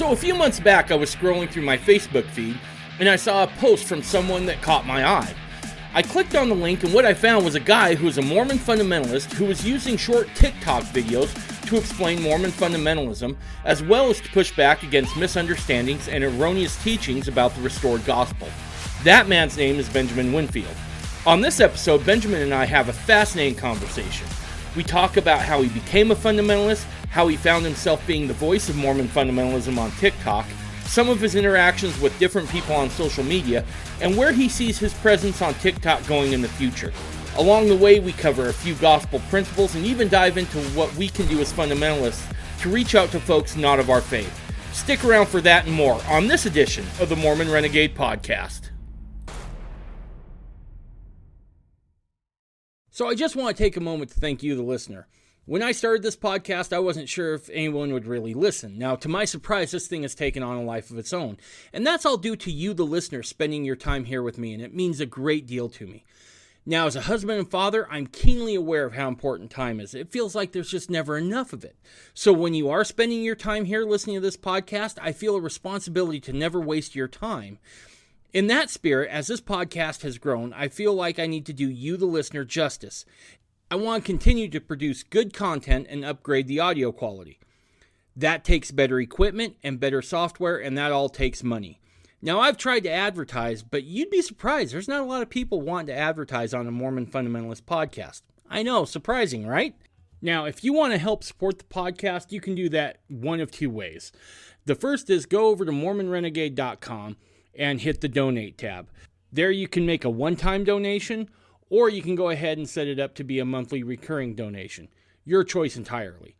So a few months back, I was scrolling through my Facebook feed, and I saw a post from someone that caught my eye. I clicked on the link, and what I found was a guy who is a Mormon fundamentalist who was using short TikTok videos to explain Mormon fundamentalism, as well as to push back against misunderstandings and erroneous teachings about the restored gospel. That man's name is Benjamin Winfield. On this episode, Benjamin and I have a fascinating conversation. We talk about how he became a fundamentalist, how he found himself being the voice of Mormon fundamentalism on TikTok, some of his interactions with different people on social media, and where he sees his presence on TikTok going in the future. Along the way, we cover a few gospel principles and even dive into what we can do as fundamentalists to reach out to folks not of our faith. Stick around for that and more on this edition of the Mormon Renegade Podcast. So I just want to take a moment to thank you, the listener. When I started this podcast, I wasn't sure if anyone would really listen. Now, to my surprise, this thing has taken on a life of its own. And that's all due to you, the listener, spending your time here with me, and it means a great deal to me. Now, as a husband and father, I'm keenly aware of how important time is. It feels like there's just never enough of it. So when you are spending your time here listening to this podcast, I feel a responsibility to never waste your time. In that spirit, as this podcast has grown, I feel like I need to do you, the listener, justice. I want to continue to produce good content and upgrade the audio quality. That takes better equipment and better software, and that all takes money. Now, I've tried to advertise, but you'd be surprised. There's not a lot of people wanting to advertise on a Mormon Fundamentalist podcast. I know, surprising, right? Now, if you want to help support the podcast, you can do that one of two ways. The first is go over to MormonRenegade.com and hit the donate tab. There you can make a one-time donation, or you can go ahead and set it up to be a monthly recurring donation. Your choice entirely.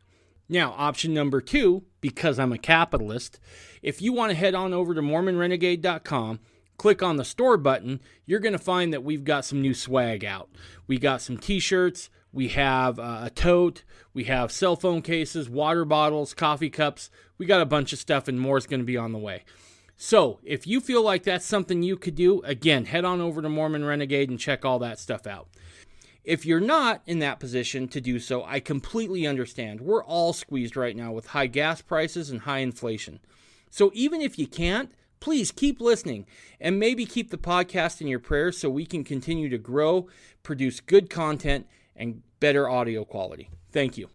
Now, option number two, because I'm a capitalist, if you want to head on over to MormonRenegade.com, click on the store button, you're going to find that we've got some new swag out. We got some t-shirts, we have a tote, we have cell phone cases, water bottles, coffee cups. We got a bunch of stuff, and more is going to be on the way. So, if you feel like that's something you could do, again, head on over to Mormon Renegade and check all that stuff out. If you're not in that position to do so, I completely understand. We're all squeezed right now with high gas prices and high inflation. So even if you can't, please keep listening and maybe keep the podcast in your prayers so we can continue to grow, produce good content, and better audio quality. Thank you.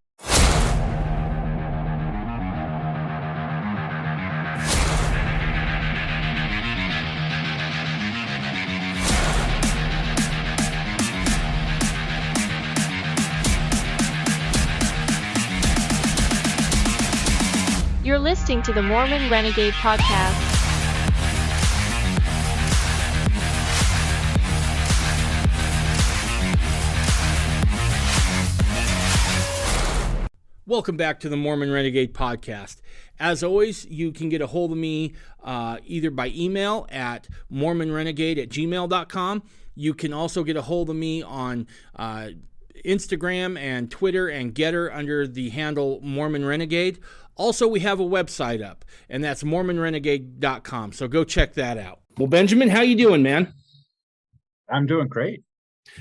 You're listening to the Mormon Renegade Podcast. Welcome back to the Mormon Renegade Podcast. As always, you can get a hold of me either by email at mormonrenegade@gmail.com. You can also get a hold of me on Instagram and Twitter and Getter under the handle Mormon Renegade. Also, we have a website up, and that's mormonrenegade.com, so go check that out. Well, Benjamin, how you doing, man? I'm doing great.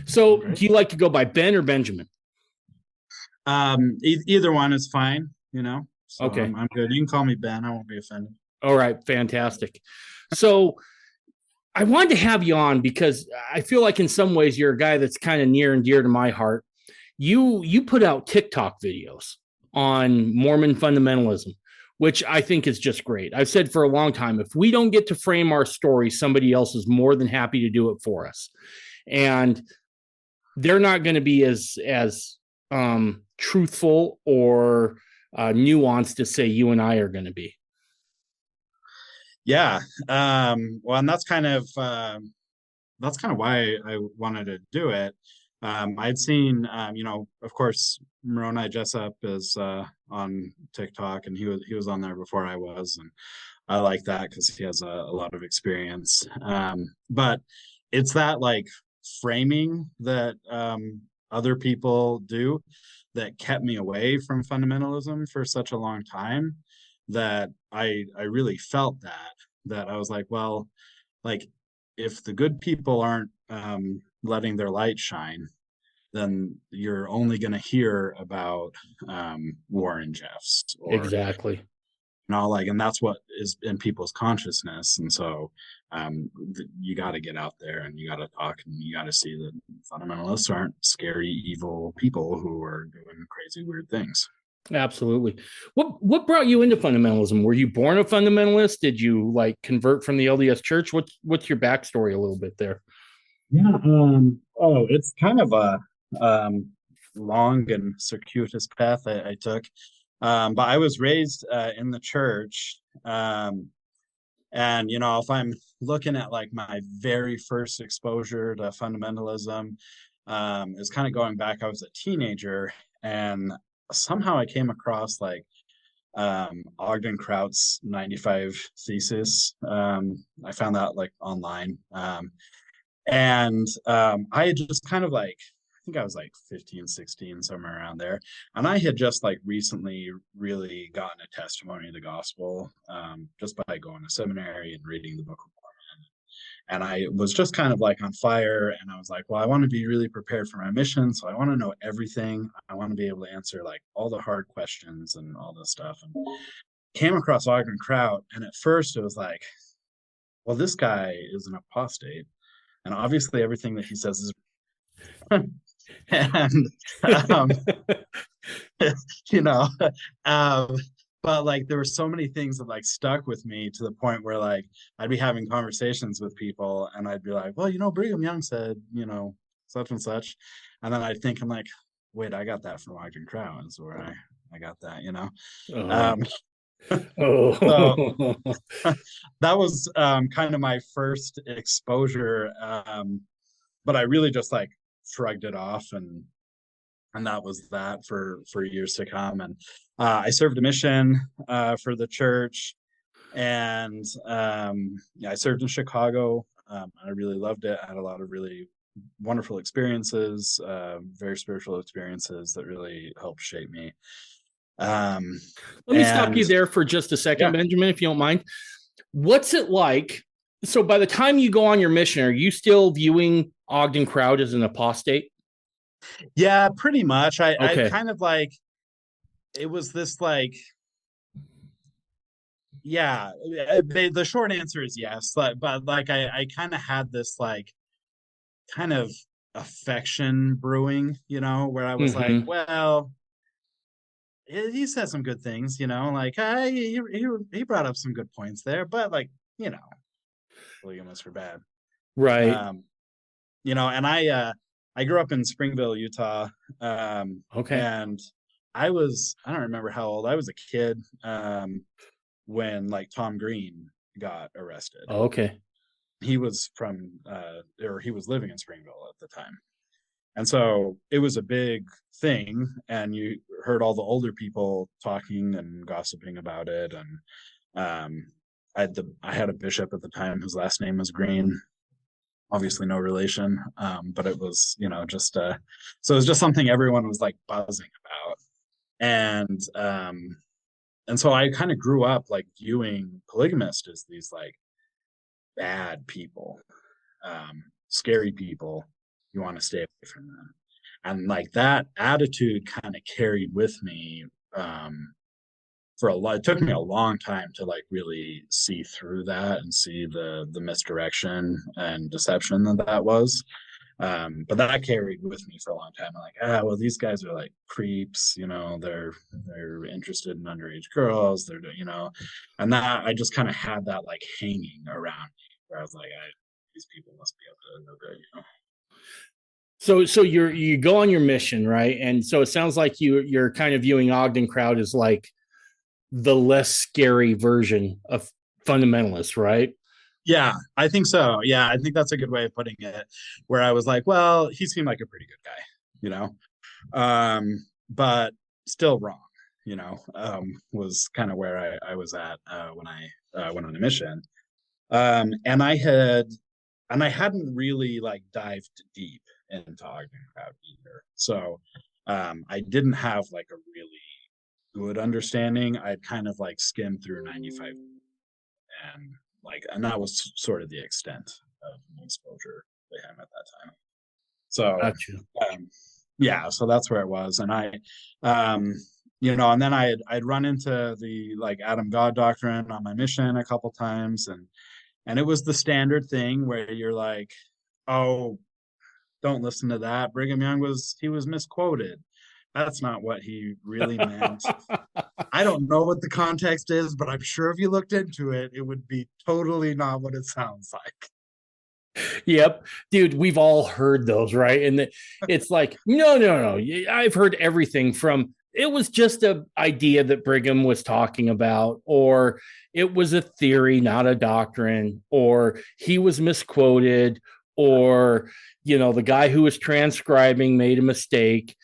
So, do you like to go by Ben or Benjamin? Either one is fine, you know. So okay. I'm good. You can call me Ben. I won't be offended. All right, fantastic. So, I wanted to have you on because I feel like in some ways you're a guy that's kind of near and dear to my heart. You put out TikTok videos on Mormon fundamentalism, which I think is just great. I've said for a long time, if we don't get to frame our story, somebody else is more than happy to do it for us. And they're not going to be as truthful or nuanced as, say, you and I are going to be. Yeah. Well, and that's kind of why I wanted to do it. I'd seen, of course, Moroni Jessup is on TikTok, and he was on there before I was, and I like that because he has a lot of experience. But it's that like framing that other people do that kept me away from fundamentalism for such a long time, that I really felt that I was like, well, like if the good people aren't letting their light shine, then you're only going to hear about Warren Jeffs or exactly like, and that's what is in people's consciousness. And so you got to get out there and you got to talk and you got to see that fundamentalists aren't scary, evil people who are doing crazy, weird things. Absolutely. What brought you into fundamentalism? Were you born a fundamentalist? Did you like convert from the LDS Church? What's your backstory a little bit there? Yeah. It's kind of a long and circuitous path I took. But I was raised in the church. And, if I'm looking at like my very first exposure to fundamentalism, is kind of going back, I was a teenager and somehow I came across like Ogden Kraut's 95 thesis. I found that like online. I had just kind of like, I think I was like 15, 16, somewhere around there. And I had just like recently really gotten a testimony of the gospel, just by going to seminary and reading the Book of Mormon. And I was just kind of like on fire. And I was like, well, I want to be really prepared for my mission. So I want to know everything. I want to be able to answer like all the hard questions and all this stuff. And came across Ogden Kraut. And at first it was like, well, this guy is an apostate. And obviously everything that he says is and um, you know um, but like there were so many things that like stuck with me to the point where like I'd be having conversations with people and I'd be like, well, Brigham Young said, such and such, and then I'm like, wait, I got that from Ogden Kraut is where I got that. Oh, um so oh. that was kind of my first exposure, but I really just like shrugged it off, and that was that for years to come. And I served a mission for the church, and yeah, I served in Chicago. I really loved it. I had a lot of really wonderful experiences, very spiritual experiences that really helped shape me. Um, Let me stop and you there for just a second, yeah, Benjamin, if you don't mind. What's it like? So by the time you go on your mission, are you still viewing Ogden Kraut as an apostate? yeah, pretty much. I Okay. kind of like, it was this like, yeah, the short answer is yes, but like I kind of had this like kind of affection brewing, where I was like, Mm-hmm. well, he said some good things, like he brought up some good points there, but like, polygamists are bad. Right. Um, and I grew up in Springville, Utah, Okay. and I don't remember how old I was, a kid, when like Tom Green got arrested. Okay. He was or he was living in Springville at the time. And so it was a big thing, and you heard all the older people talking and gossiping about it. And I had a bishop at the time whose last name was Green, obviously no relation, but it was just so it was just something everyone was like buzzing about. And so I kind of grew up like viewing polygamists as these like bad people, scary people. You want to stay away from them. And like that attitude kind of carried with me, for a lot. It took me a long time to like really see through that and see the misdirection and deception that was. But that carried with me for a long time. I'm like, well, these guys are like creeps, they're interested in underage girls, and that I just kind of had that like hanging around me, where I was like, these people must be up to no good. So you go on your mission, right? And so it sounds like you're kind of viewing Ogden Kraut as like the less scary version of fundamentalists, right? Yeah, I think so. Yeah, I think that's a good way of putting it. Where I was like, well, he seemed like a pretty good guy, but still wrong, was kind of where I was at when I went on a mission. And I hadn't really like dived deep into Ogden Kraut either. So I didn't have like a really good understanding. I'd kind of like skimmed through 95, and that was sort of the extent of my exposure to him at that time. So Gotcha. yeah, so that's where it was. And I and then I'd run into the like Adam God doctrine on my mission a couple times, and it was the standard thing where you're like, oh, don't listen to that. Brigham Young was misquoted. That's not what he really meant. I don't know what the context is, but I'm sure if you looked into it, it would be totally not what it sounds like. Yep, dude, we've all heard those, right? And it's like, no. I've heard everything from it was just an idea that Brigham was talking about, or it was a theory, not a doctrine, or he was misquoted, or the guy who was transcribing made a mistake.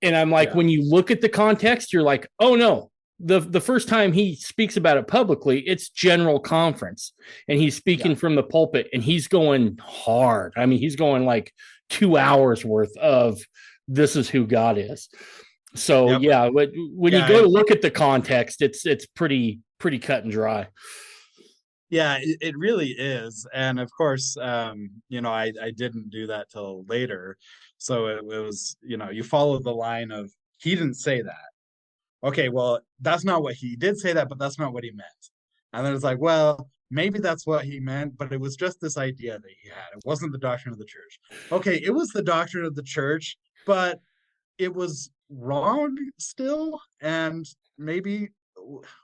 And I'm like, Yeah. when you look at the context, you're like, oh no. The first time he speaks about it publicly, it's general conference, and he's speaking from the pulpit, and he's going hard. I mean, he's going like 2 hours worth of this is who God is. So Yep. yeah, when you go to look at the context, it's pretty cut and dry. Yeah, it really is. And of course, I didn't do that till later. So it was, you follow the line of he didn't say that. Okay, well, that's not what he did say that, but that's not what he meant. And then it's like, well, maybe that's what he meant, but it was just this idea that he had. It wasn't the doctrine of the church. Okay, it was the doctrine of the church, but it was wrong still. And maybe,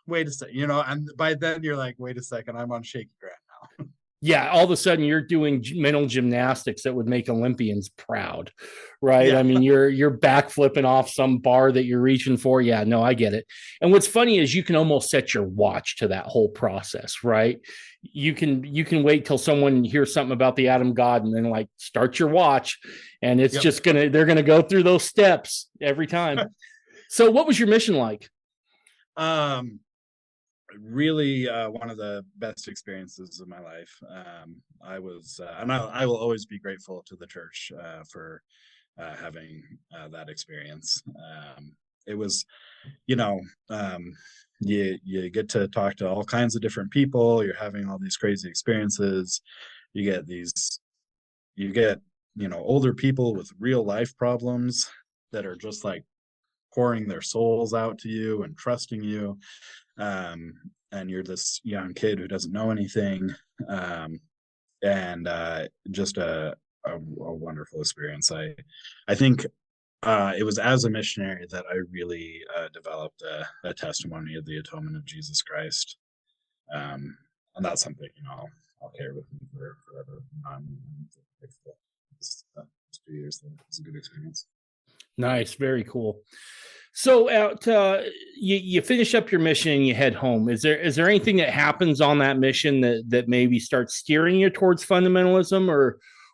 wait a second, and by then you're like, wait a second, I'm on shaky ground now. Yeah, all of a sudden you're doing mental gymnastics that would make Olympians proud, right? Yeah. I mean, you're backflipping off some bar that you're reaching for. Yeah, no, I get it. And what's funny is you can almost set your watch to that whole process, right? You can wait till someone hears something about the Adam God and then like start your watch, and it's just they're gonna go through those steps every time. So, what was your mission like? Really one of the best experiences of my life. I was, and I will always be grateful to the church for having that experience. It was, you get to talk to all kinds of different people. You're having all these crazy experiences. You get older people with real life problems that are just like pouring their souls out to you and trusting you. And you're this young kid who doesn't know anything, and just a wonderful experience. I think it was as a missionary that I really developed a testimony of the atonement of Jesus Christ, and that's something I'll carry with me forever. It's 2 years. It was a good experience. Nice, very cool. So you finish up your mission and you head home. Is there anything that happens on that mission that maybe starts steering you towards fundamentalism,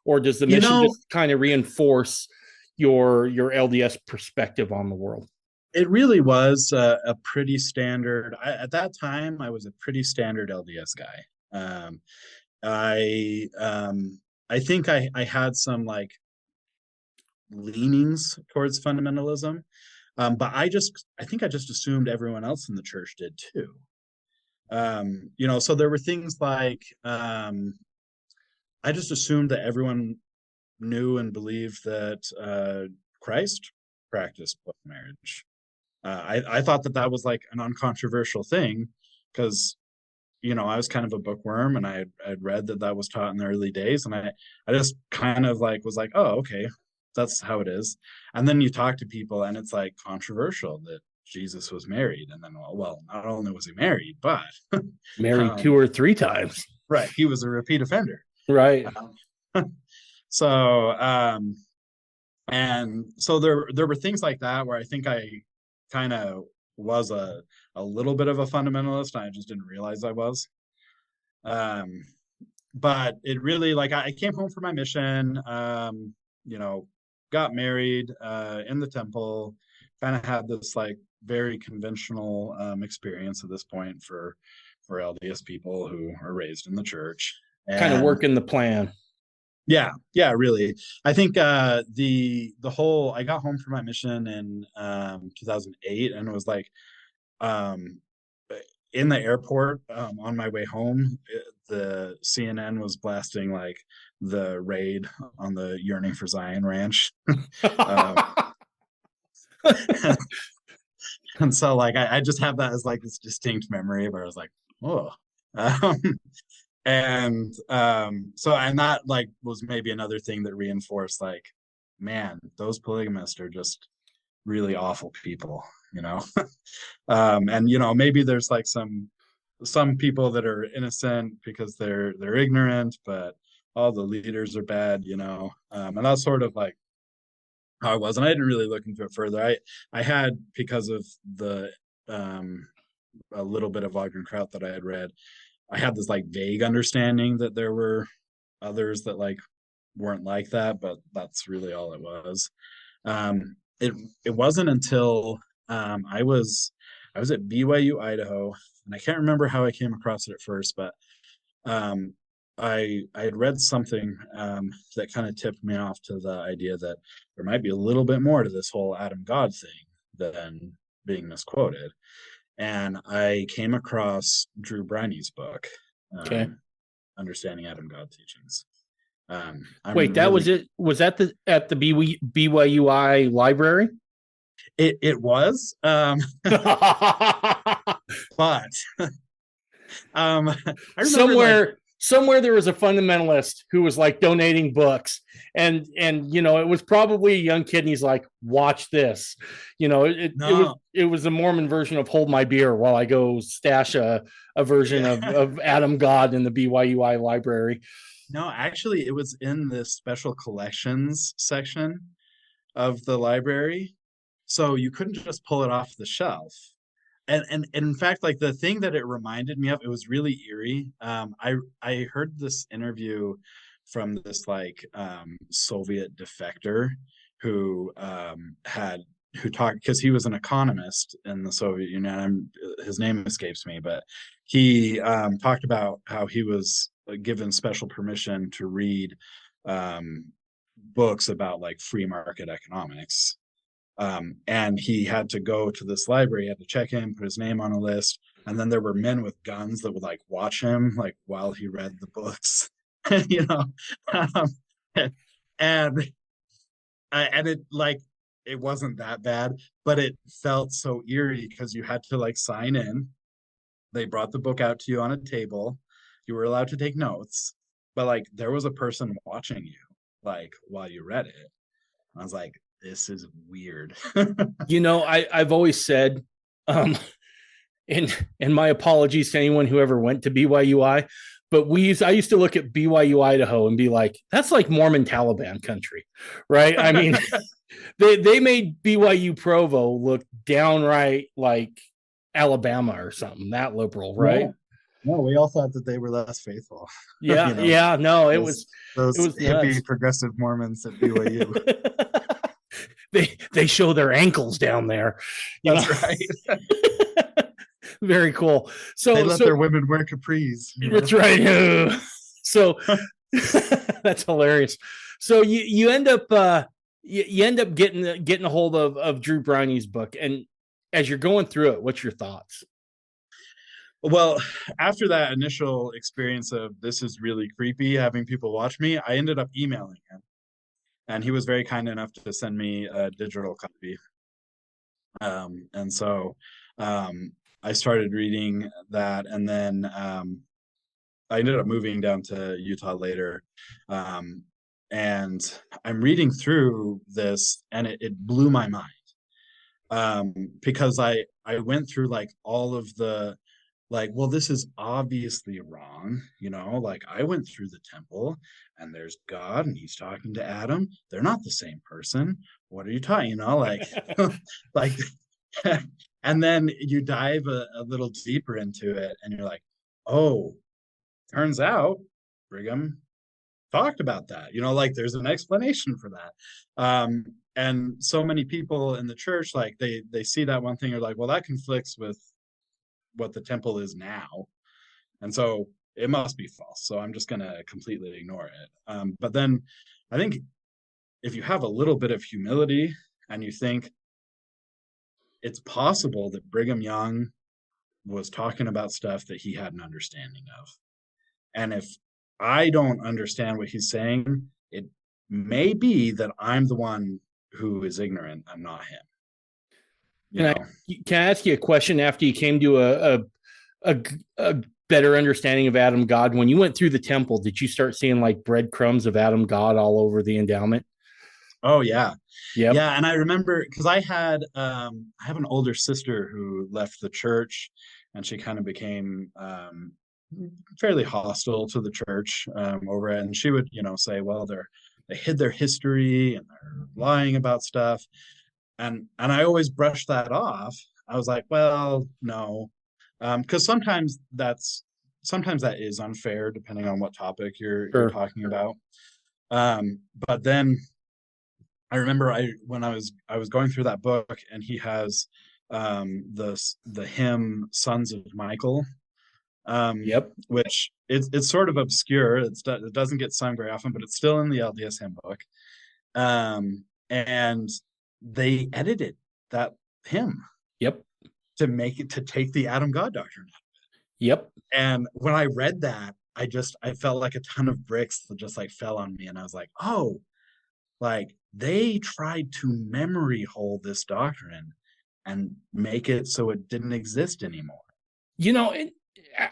or does the mission just kind of reinforce your LDS perspective on the world? It really was a pretty standard. At that time, I was a pretty standard LDS guy. I think I had some like leanings towards fundamentalism. But I think I just assumed everyone else in the church did too. So there were things like I just assumed that everyone knew and believed that Christ practiced marriage. I thought that was like an uncontroversial thing because I was kind of a bookworm and I'd read that was taught in the early days, and I just kind of like was like, oh, okay, that's how it is. And then you talk to people and it's like controversial that Jesus was married. And then, well, not only was he married, but married 2 or 3 times. Right. He was a repeat offender. Right. And so there were things like that where I think I kind of was a little bit of a fundamentalist. I just didn't realize I was. But it really, like, I came home from my mission, got married in the temple, kind of had this like very conventional experience at this point for LDS people who are raised in the church. Kind of working the plan. Yeah, really. I think the whole, I got home from my mission in 2008, and it was like in the airport on my way home, the CNN was blasting like the raid on the Yearning for Zion ranch. And so like I just have that as like this distinct memory where I was like, oh. Um, and that like was maybe another thing that reinforced like, man, those polygamists are just really awful people, you know. And you know, maybe there's like some people that are innocent because they're ignorant, but all the leaders are bad, you know. And that's sort of like how I was, and I didn't really look into it further. I had, because of the a little bit of Wagner Kraut that I had read, I had this like vague understanding that there were others that like weren't like that, but that's really all it was. It it wasn't until I was at BYU Idaho, and I can't remember how I came across it at first, but um, I had read something that kind of tipped me off to the idea that there might be a little bit more to this whole Adam God thing than being misquoted. And I came across Drew Briney's book, Okay. Understanding Adam God Teachings. Wait, I'm that really was it. Was that at the BYUI library? it was, but I remember like somewhere there was a fundamentalist who was like donating books, and you know, it was probably a young kid, and he's like, watch this. You know, no, it was a Mormon version of Hold My Beer while I go stash a version yeah. of Adam God in the BYUI library. No, actually, it was in this special collections section of the library. So you couldn't just pull it off the shelf. And in fact, like the thing that it reminded me of, it was really eerie. I heard this interview from this like Soviet defector who had who talked, because he was an economist in the Soviet Union. His name escapes me, but he talked about how he was given special permission to read um, books about like free market economics. And he had to go to this library, he had to check in, put his name on a list, and then there were men with guns that would like watch him like while he read the books, you know. um, and and it like it wasn't that bad, but it felt so eerie because you had to like sign in. They brought the book out to you on a table. You were allowed to take notes, but like there was a person watching you like while you read it. I was like, this is weird. You know, I've always said, um, and my apologies to anyone who ever went to BYUI, but I used to look at BYU Idaho and be like, that's like Mormon Taliban country, right? I mean, they made BYU Provo look downright like Alabama or something, that liberal, right? Yeah. No, we all thought that they were less faithful. Yeah, You know, yeah, no, those it those was nuts. hippie progressive Mormons at BYU. They show their ankles down there, you know. That's right. Very cool. They So let their women wear capris, you know. that's right. So that's hilarious. So you end up you end up getting a hold of Drew Briney's book, and as you're going through it, what's your thoughts? Well, after that initial experience of this is really creepy having people watch me, I ended up emailing him, and he was very kind enough to send me a digital copy. And so I started reading that, and then I ended up moving down to Utah later. Um, and I'm reading through this, and it blew my mind, because I went through like all of the like, well, this is obviously wrong, you know, like I went through the temple and there's God and he's talking to Adam. They're not the same person. What are you talking, you know, like like and then you dive a little deeper into it and you're like, oh, turns out Brigham talked about that, you know, like there's an explanation for that. And so many people in the church, like they see that one thing, are like, well, that conflicts with what the temple is now, and so it must be false, so I'm just going to completely ignore it. But then I think if you have a little bit of humility and you think it's possible that Brigham Young was talking about stuff that he had an understanding of, and if I don't understand what he's saying, it may be that I'm the one who is ignorant and not him. you Can I know. can I ask you a question after you came to a better understanding of Adam God? When you went through the temple, did you start seeing like breadcrumbs of Adam God all over the endowment? Oh yeah. Yep. Yeah, and I remember because I have an older sister who left the church, and she kind of became fairly hostile to the church over it. And she would, say, well, they hid their history and they're lying about stuff. And I always brushed that off. I was like, well, no. Because sometimes that is unfair depending on what topic you're Sure. talking about. But then I remember when I was going through that book, and he has the hymn "Sons of Michael," Yep. which it's sort of obscure. It doesn't get sung very often, but it's still in the LDS hymn book. And they edited that hymn Yep. to take the Adam God doctrine. Yep. And when I read that, I felt like a ton of bricks that just like fell on me, and I was like, oh, like they tried to memory hold this doctrine and make it so it didn't exist anymore. You know,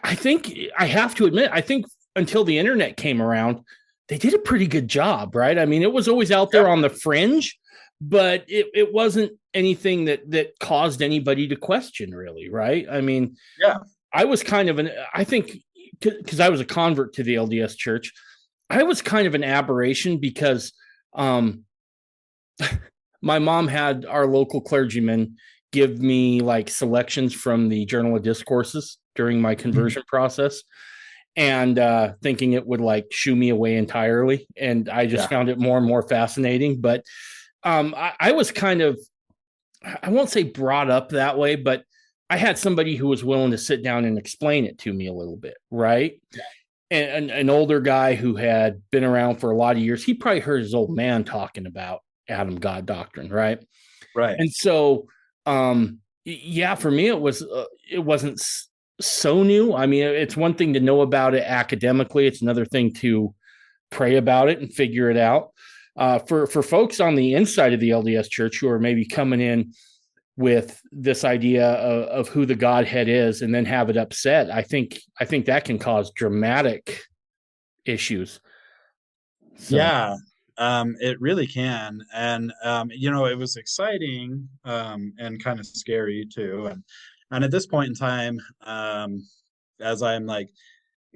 I think I have to admit, I think until the internet came around, they did a pretty good job, right? I mean, it was always out there Yep. on the fringe, but it wasn't anything that caused anybody to question, really, right? I mean, Yeah. I was kind of I think, because I was a convert to the LDS church, I was kind of an aberration because um, my mom had our local clergyman give me like selections from the Journal of Discourses during my conversion process, and thinking it would like shoo me away entirely. And I just Yeah. found it more and more fascinating. But I was kind of, I won't say brought up that way, but I had somebody who was willing to sit down and explain it to me a little bit, right? And an older guy who had been around for a lot of years, he probably heard his old man talking about Adam God doctrine, right? Right. And so, yeah, for me, it wasn't so new. I mean, it's one thing to know about it academically; it's another thing to pray about it and figure it out. For folks on the inside of the LDS Church who are maybe coming in with this idea of who the Godhead is and then have it upset, I think that can cause dramatic issues. So, Yeah. It really can. And it was exciting and kind of scary too. And at this point in time, as I'm like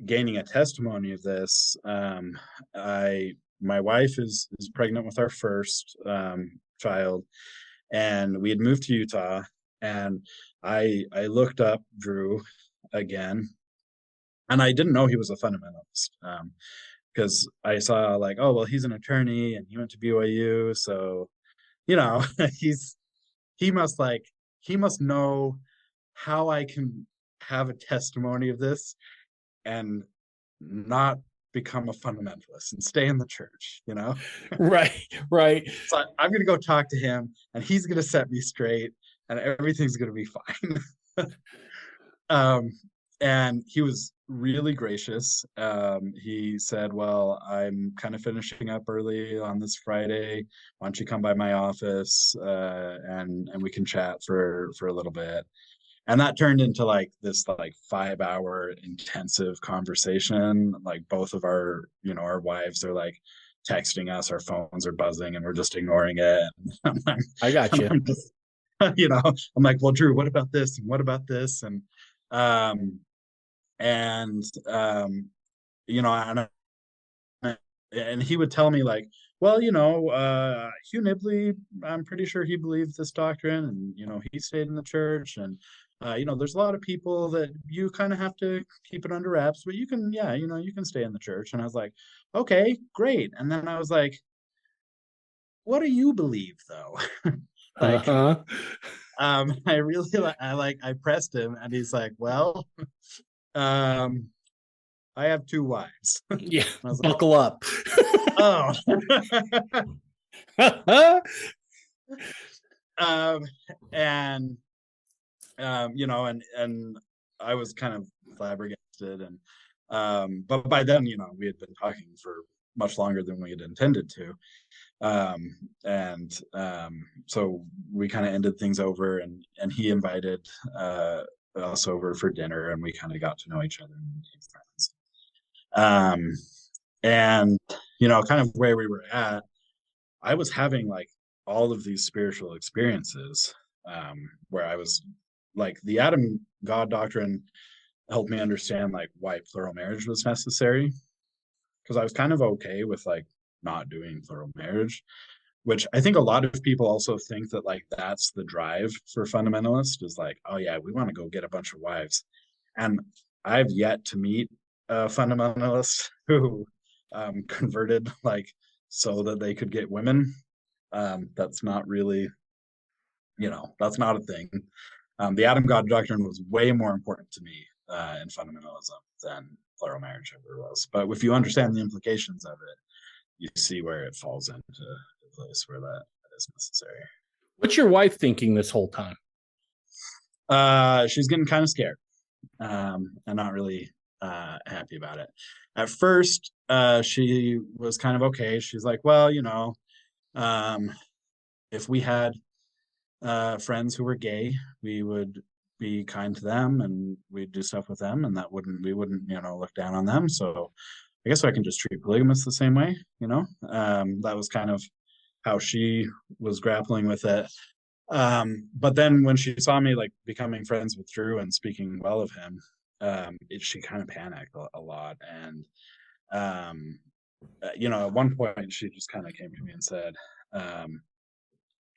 gaining a testimony of this, I my wife is pregnant with our first child, and we had moved to Utah, and I looked up Drew again, and I didn't know he was a fundamentalist. Because I saw like, oh well, he's an attorney and he went to BYU, so you know, he's he must like he must know how I can have a testimony of this and not become a fundamentalist and stay in the church. right, right. So I'm gonna go talk to him, and he's gonna set me straight, and everything's gonna be fine. um, and he was really gracious. He said, "Well, I'm kind of finishing up early on this Friday. Why don't you come by my office and we can chat for a little bit?" And that turned into like this like 5 hour intensive conversation. Like both of our wives are like texting us, our phones are buzzing, and we're just ignoring it. I got And you. I'm just, I'm like, well, Drew, what about this? And what about this? Um, and and and he would tell me like, well, Hugh Nibley, I'm pretty sure he believed this doctrine, and he stayed in the church, and there's a lot of people that you kind of have to keep it under wraps, but you can, yeah, you can stay in the church. And I was like, okay, great. And then I was like, what do you believe though? Like, Uh-huh. I really I pressed him, and he's like, well, um, I have two wives. And Yeah, I was like, buckle up. oh. um, and and I was kind of flabbergasted, and but by then we had been talking for much longer than we had intended to. So we kind of ended things over, and he invited us over for dinner, and we kind of got to know each other and became friends. And kind of where we were at, I was having like all of these spiritual experiences, where I was like, the Adam God doctrine helped me understand like why plural marriage was necessary, because I was kind of okay with like not doing plural marriage, which I think a lot of people also think that like that's the drive for fundamentalist, is like, oh yeah, we want to go get a bunch of wives. And I've yet to meet a fundamentalist who converted like so that they could get women. That's not really, that's not a thing. The Adam God doctrine was way more important to me in fundamentalism than plural marriage ever was. But if you understand the implications of it, you see where it falls into a place where that is necessary. What's your wife thinking this whole time? She's getting kind of scared, and not really happy about it. At first, she was kind of okay. She's like, well, if we had friends who were gay, we would be kind to them and we'd do stuff with them, and we wouldn't look down on them. So I guess I can just treat polygamists the same way. That was kind of how she was grappling with it. But then when she saw me like becoming friends with Drew and speaking well of him, she kind of panicked a lot. And at one point she just kind of came to me and said,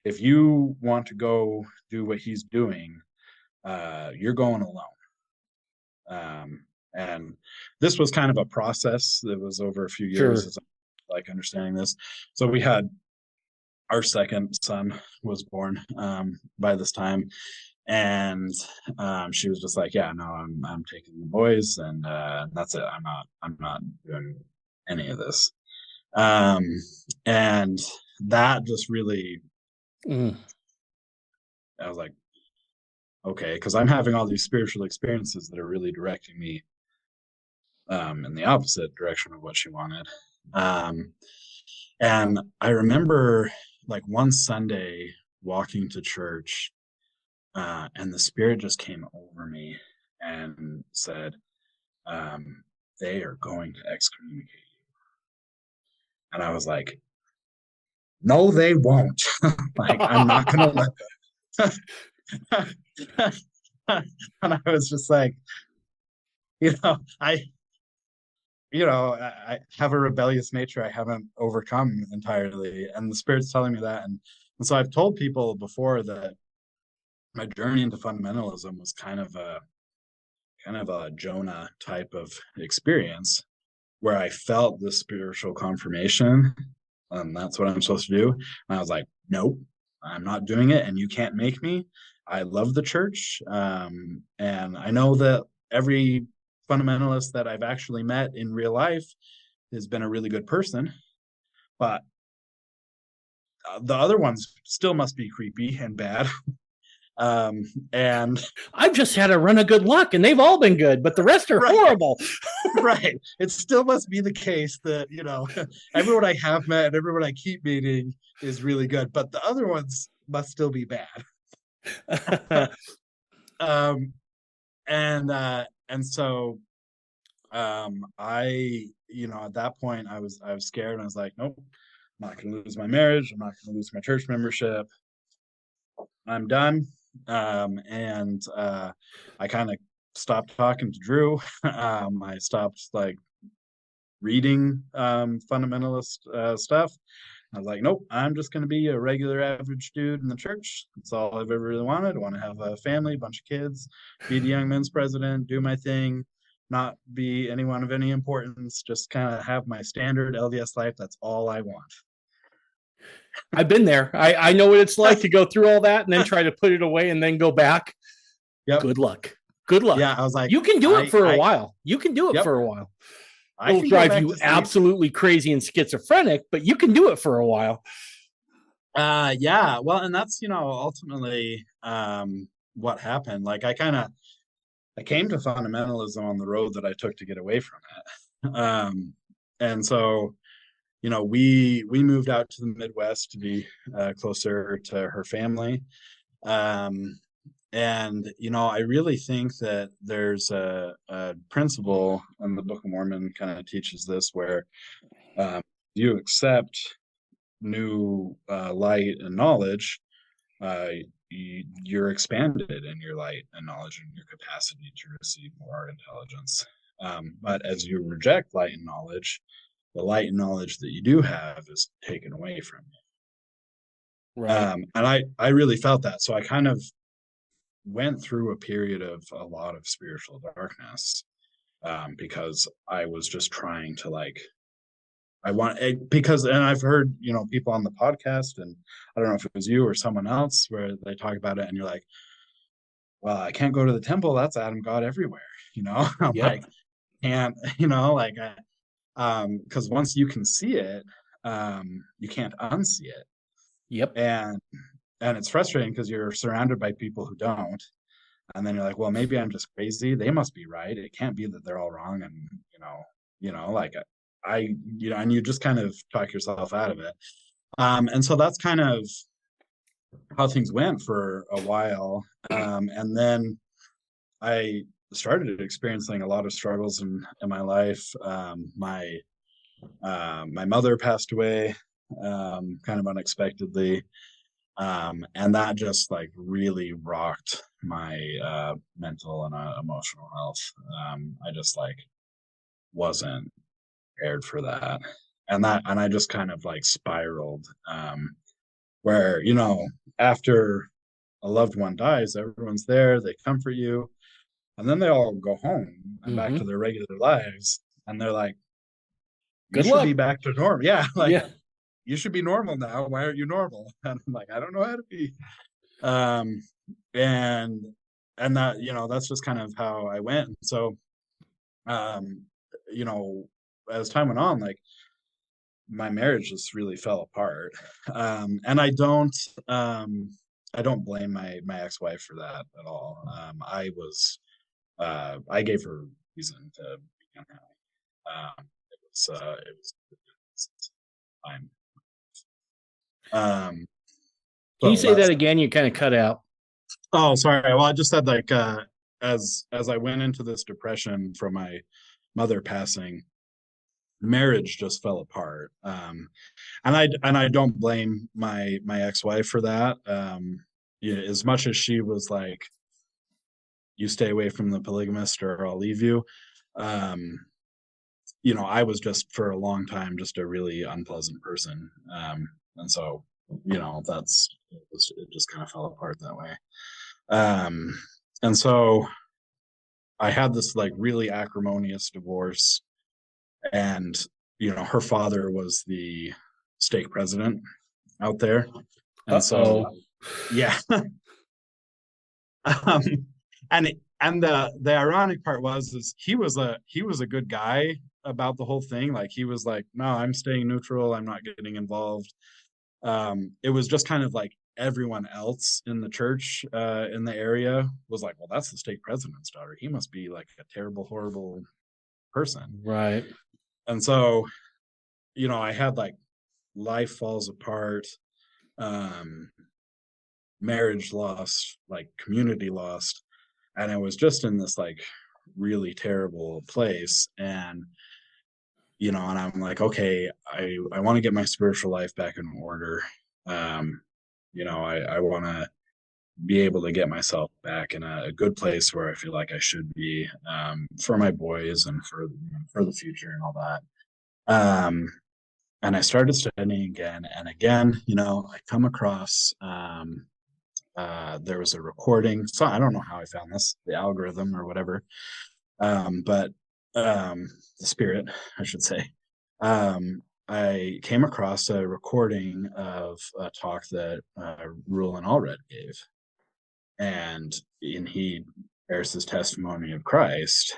if you want to go do what he's doing, you're going alone. And this was kind of a process that was over a few years, Sure. as I'm like understanding this. So we had our second son was born by this time, and she was just like, yeah, no, I'm taking the boys, and that's it. I'm not doing any of this. And that just really, I was like, okay, because I'm having all these spiritual experiences that are really directing me in the opposite direction of what she wanted. And I remember like one Sunday walking to church, and the Spirit just came over me and said, they are going to excommunicate you. And I was like, no, they won't. Like, I'm not going to let them. And I was just like, I have a rebellious nature I haven't overcome entirely. And the Spirit's telling me that. And so I've told people before that my journey into fundamentalism was kind of a Jonah type of experience, where I felt the spiritual confirmation, and that's what I'm supposed to do. And I was like, nope, I'm not doing it, and you can't make me. I love the church, and I know that every fundamentalist that I've actually met in real life has been a really good person, but the other ones still must be creepy and bad. And I've just had a run of good luck, and they've all been good, but the rest are horrible. Right. It still must be the case that, everyone I have met and everyone I keep meeting is really good, but the other ones must still be bad. And so I, at that point I was scared, and I was like, nope, I'm not gonna lose my marriage, I'm not gonna lose my church membership, I'm done. And I kind of stopped talking to Drew. I stopped like reading fundamentalist stuff. I was like, nope, I'm just going to be a regular average dude in the church. That's all I've ever really wanted. I want to have a family, a bunch of kids, be the young men's president, do my thing, not be anyone of any importance, just kind of have my standard LDS life. That's all I want. I've been there. I know what it's like to go through all that and then try to put it away and then go back. Yep. Good luck. Good luck. Yeah, I was like, you can do it for a while. You can do it for a while. It'll drive you absolutely crazy and schizophrenic, but you can do it for a while. Yeah. Well, and that's, ultimately what happened. Like I came to fundamentalism on the road that I took to get away from it. And so we moved out to the Midwest to be closer to her family. Um, and I really think that there's a principle, and the Book of Mormon kind of teaches this, where um, you accept new light and knowledge, uh, you're expanded in your light and knowledge and your capacity to receive more intelligence. But as you reject light and knowledge, the light and knowledge that you do have is taken away from you. Right. And I really felt that. So I kind of went through a period of a lot of spiritual darkness, because I was just trying to because, and I've heard, people on the podcast, and I don't know if it was you or someone else, where they talk about it and you're like, well, I can't go to the temple. That's Adam God everywhere. I'm Yep. like, can't, because once you can see it, you can't unsee it. Yep. And it's frustrating because you're surrounded by people who don't. And then you're like, well, maybe I'm just crazy. They must be right. It can't be that they're all wrong. And, like and you just kind of talk yourself out of it. And so that's kind of how things went for a while. And then I started experiencing a lot of struggles in my life. My mother passed away, kind of unexpectedly. And that just like really rocked my mental and emotional health. I just like wasn't prepared for that. And I just kind of like spiraled, where, after a loved one dies, everyone's there, they comfort you, and then they all go home and back to Mm-hmm. their regular lives. And they're like, you Good should be luck. back to normal. Yeah, like Yeah. you should be normal now. Why aren't you normal? And I'm like, I don't know how to be. Um, and that, that's just kind of how I went. So, um, you know, as time went on, like my marriage just really fell apart. And I don't blame my ex-wife for that at all. I gave her reason to be unhappy. It was time. Um, Can you so say that that's again? You kind of cut out. Oh, sorry. Well, I just said like as I went into this depression from my mother passing, marriage just fell apart. And I don't blame my ex-wife for that. Yeah, as much as she was like, you stay away from the polygamist or I'll leave you. Um, I was just for a long time just a really unpleasant person. And so, it just kind of fell apart that way. Um, and so I had this like really acrimonious divorce, and her father was the stake president out there, and so Uh-oh. yeah. um, and the ironic part is he was a good guy about the whole thing. Like he was like, no, I'm staying neutral. I'm not getting involved. It was just kind of like everyone else in the church in the area was like, well, that's the stake president's daughter. He must be like a terrible, horrible person. Right. And so, I had like life falls apart, um, marriage lost, like community lost. And I was just in this like really terrible place. And I'm like, okay, I want to get my spiritual life back in order. Um, I want to be able to get myself back in a good place where I feel like I should be, for my boys and for the future and all that. And I started studying again and again. I come across, there was a recording. So I don't know how I found this, the algorithm or whatever, but the spirit, I should say. I came across a recording of a talk that Rule and Allred gave, and he bears his testimony of Christ,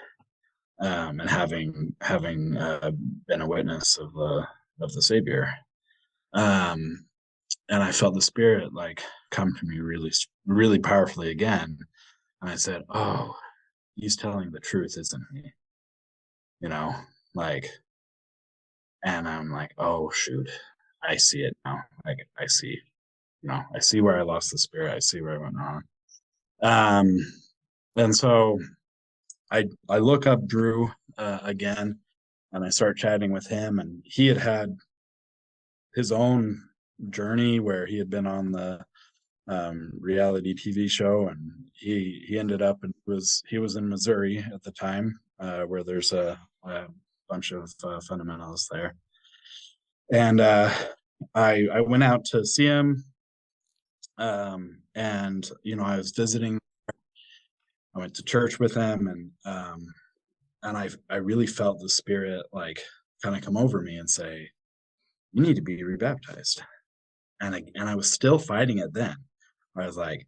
and having been a witness of the Savior. Um, and I felt the Spirit like come to me really, really powerfully again. And I said, "Oh, he's telling the truth, isn't he? You know, like And I'm like, oh shoot, I see it now. I see, I see where I lost the spirit. I see where I went wrong. Um, and so I look up Drew again, and I start chatting with him, and he had his own journey where he had been on the reality TV show, and he ended up and he was in Missouri at the time, where there's a bunch of fundamentalists there, and I went out to see him, and I was visiting. I went to church with him, and I really felt the spirit like kind of come over me and say, "You need to be rebaptized." And I was still fighting it then. Where I was like,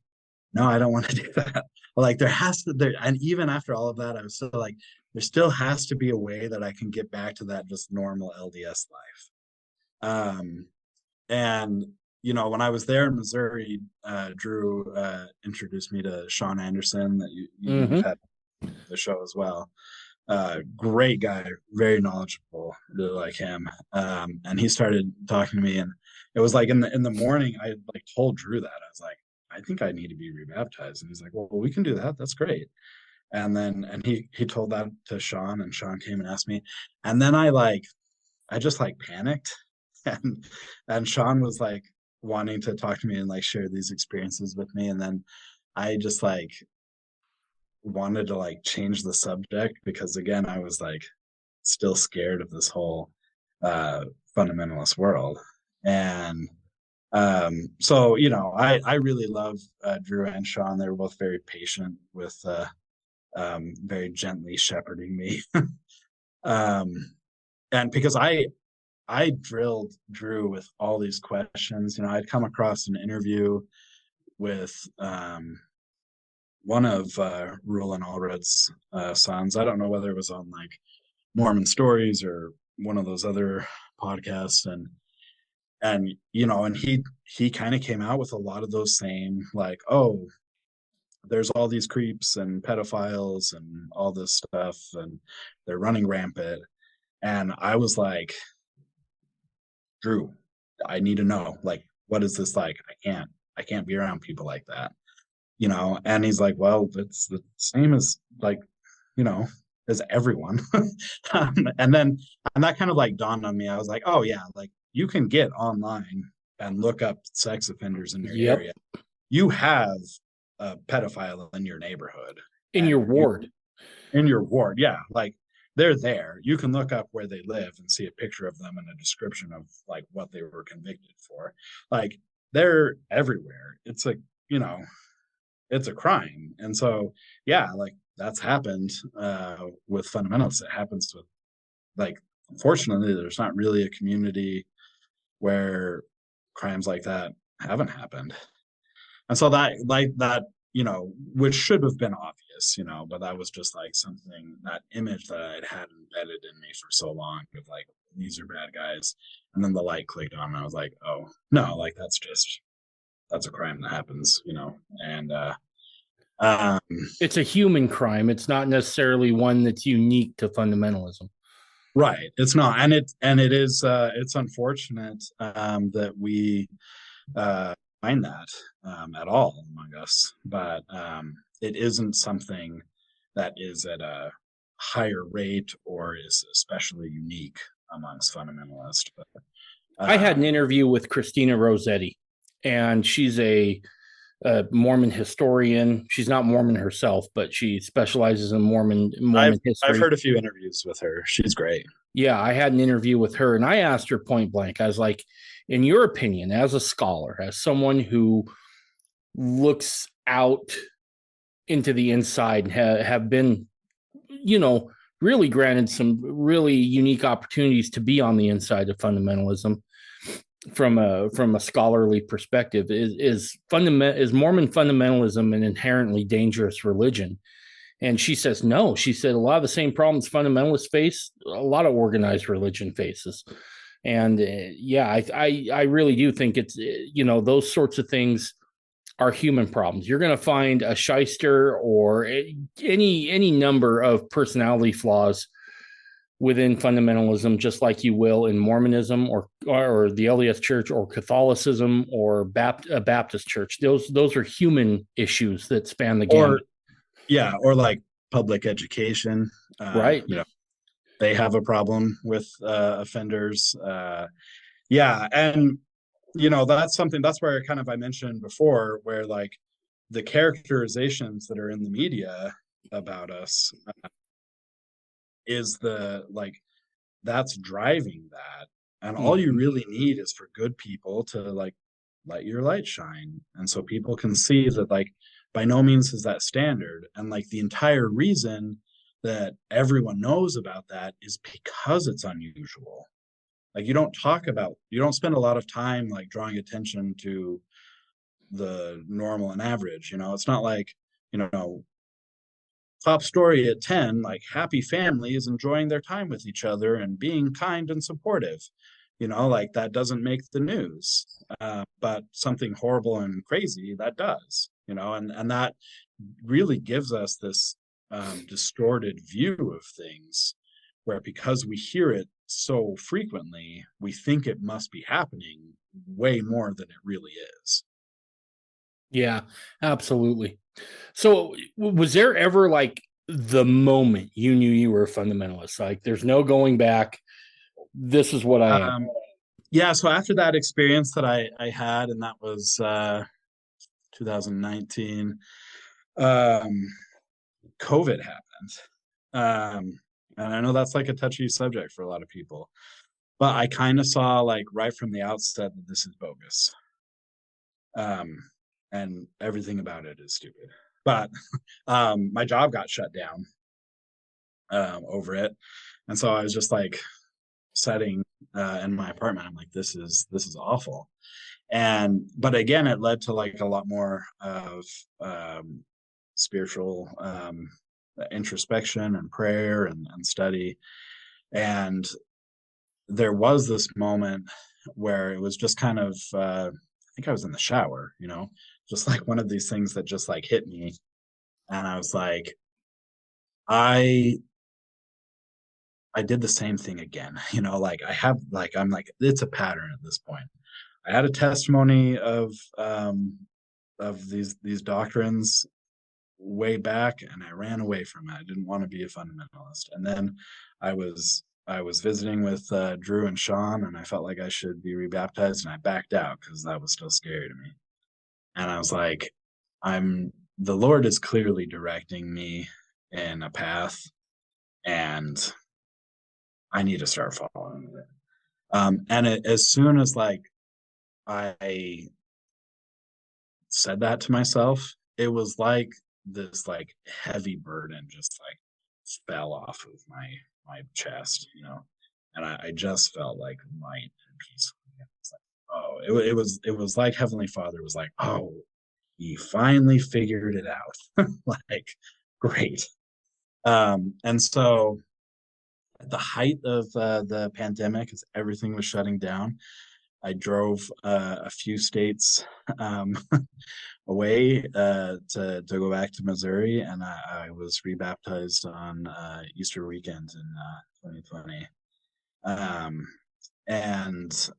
no, I don't want to do that. Like and even after all of that, I was still like, there still has to be a way that I can get back to that just normal LDS life. And when I was there in Missouri, Drew introduced me to Sean Anderson, that you've had the show as well. Great guy, very knowledgeable, really like him. And he started talking to me, and it was like in the morning, I like told Drew that I was like, I think I need to be rebaptized. And he's like, well, we can do that. That's great. And he told that to Sean, and Sean came and asked me. And then I just like panicked. And Sean was like wanting to talk to me and like share these experiences with me. And then I just like wanted to like change the subject, because again, I was like still scared of this whole fundamentalist world. And so I really love Drew and Sean. They were both very patient with very gently shepherding me. And because I drilled Drew with all these questions. I'd come across an interview with one of Rulon Allred's sons. I don't know whether it was on like Mormon Stories or one of those other podcasts, and he kind of came out with a lot of those same like, oh, there's all these creeps and pedophiles and all this stuff, and they're running rampant. And I was like, Drew, I need to know, like, what is this like? I can't be around people like that. And he's like, well, it's the same as like, as everyone. And that kind of like dawned on me. I was like, oh yeah, like you can get online and look up sex offenders in your area. You have a pedophile in your neighborhood, in your ward. Yeah, like they're there. You can look up where they live and see a picture of them and a description of like what they were convicted for. Like they're everywhere. It's like, it's a crime. And so, yeah, like that's happened with fundamentalists. It happens with, like, unfortunately, there's not really a community where crimes like that haven't happened. And so that, which should have been obvious, but that was just like something, that image that I'd had embedded in me for so long of like, these are bad guys. And then the light clicked on and I was like, oh no, like that's a crime that happens, and it's a human crime. It's not necessarily one that's unique to fundamentalism. Right. It's not. And it is, it's unfortunate that we find that at all among us, but it isn't something that is at a higher rate or is especially unique amongst fundamentalists. But I had an interview with Christina Rossetti, and she's a Mormon historian. She's not Mormon herself, but she specializes in Mormon history. I've heard a few interviews with her. She's great. Yeah, I had an interview with her, and I asked her point blank. I was like, in your opinion, as a scholar, as someone who looks out into the inside and have been, really granted some really unique opportunities to be on the inside of fundamentalism, from a scholarly perspective, is Mormon fundamentalism an inherently dangerous religion? And she says no. She said a lot of the same problems fundamentalists face, a lot of organized religion faces. And I really do think it's, those sorts of things are human problems. You're going to find a shyster or any number of personality flaws within fundamentalism, just like you will in Mormonism or the LDS Church or Catholicism or a Baptist church. Those are human issues that span the gamut. Or like public education. Right. They have a problem with offenders. And that's where kind of I mentioned before, where like the characterizations that are in the media about us is that's driving that. And all you really need is for good people to like let your light shine. And so people can see that like by no means is that standard. And like the entire reason that everyone knows about that is because it's unusual. Like you don't spend a lot of time like drawing attention to the normal and average. It's not like, top story at 10, like happy families enjoying their time with each other and being kind and supportive. Like that doesn't make the news. But something horrible and crazy that does, and that really gives us this distorted view of things, where because we hear it so frequently, we think it must be happening way more than it really is. Yeah, absolutely. So was there ever like the moment you knew you were a fundamentalist? Like there's no going back. This is what I am. So after that experience that I had, and that was 2019, COVID happened. And I know that's like a touchy subject for a lot of people, but I kind of saw like right from the outset that this is bogus. And everything about it is stupid. But my job got shut down over it. And so I was just like sitting in my apartment. I'm like, this is awful. But again, it led to like a lot more of spiritual introspection and prayer and study. And there was this moment where it was just kind of I think I was in the shower, just like one of these things that just like hit me. And I was like, I did the same thing again, like I'm like, it's a pattern at this point. I had a testimony of these doctrines way back, and I ran away from it. I didn't want to be a fundamentalist. And then I was visiting with Drew and Sean, and I felt like I should be rebaptized, and I backed out because that was still scary to me. And I was like, the Lord is clearly directing me in a path, and I need to start following it. As soon as like I said that to myself, it was like this like heavy burden just like fell off of my chest, and I just felt like light and peaceful. It's like, oh, it was like Heavenly Father was like, oh, he finally figured it out. Like, great. And so at the height of the pandemic, as everything was shutting down, I drove a few states away to go back to Missouri, and I was rebaptized on Easter weekend in 2020. And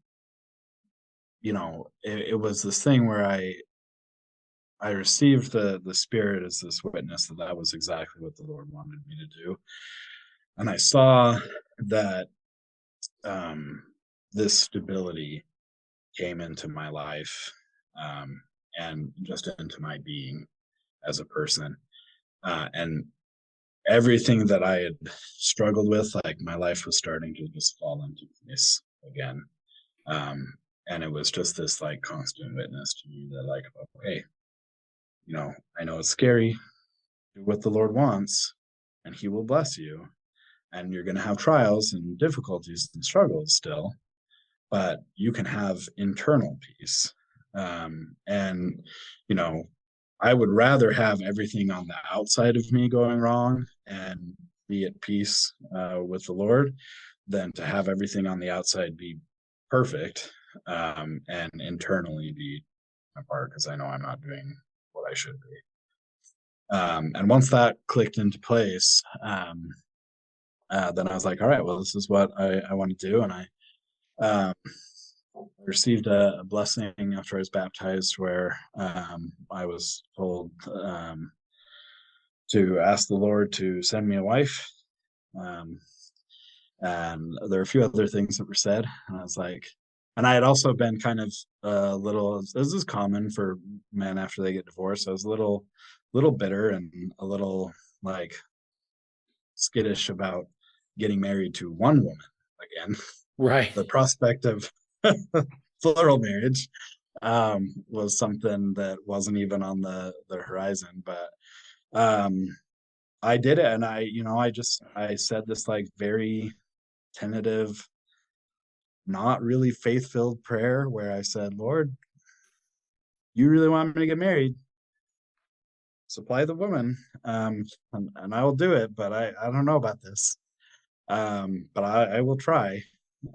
it was this thing where I received the Spirit as this witness that was exactly what the Lord wanted me to do, and I saw that this stability came into my life, and just into my being as a person, and everything that I had struggled with, like my life was starting to just fall into place again. And it was just this like constant witness to me that like, okay, I know it's scary, do what the Lord wants, and he will bless you. And you're going to have trials and difficulties and struggles still, but you can have internal peace. And, I would rather have everything on the outside of me going wrong and be at peace with the Lord than to have everything on the outside be perfect, and internally be apart, because I know I'm not doing what I should be. And once that clicked into place, then I was like, all right, well, this is what I want to do. And I um, received a blessing after I was baptized where I was told to ask the Lord to send me a wife. Um, and there are a few other things that were said. And I was like, and I had also been kind of a little, this is common for men after they get divorced. I was a little bitter and a little like skittish about getting married to one woman again. Right. The prospect of plural marriage was something that wasn't even on the horizon. But I did it, and I said this like very tentative, not really faith-filled prayer where I said, Lord, you really want me to get married? Supply the woman, and I will do it, but I don't know about this. But I will try.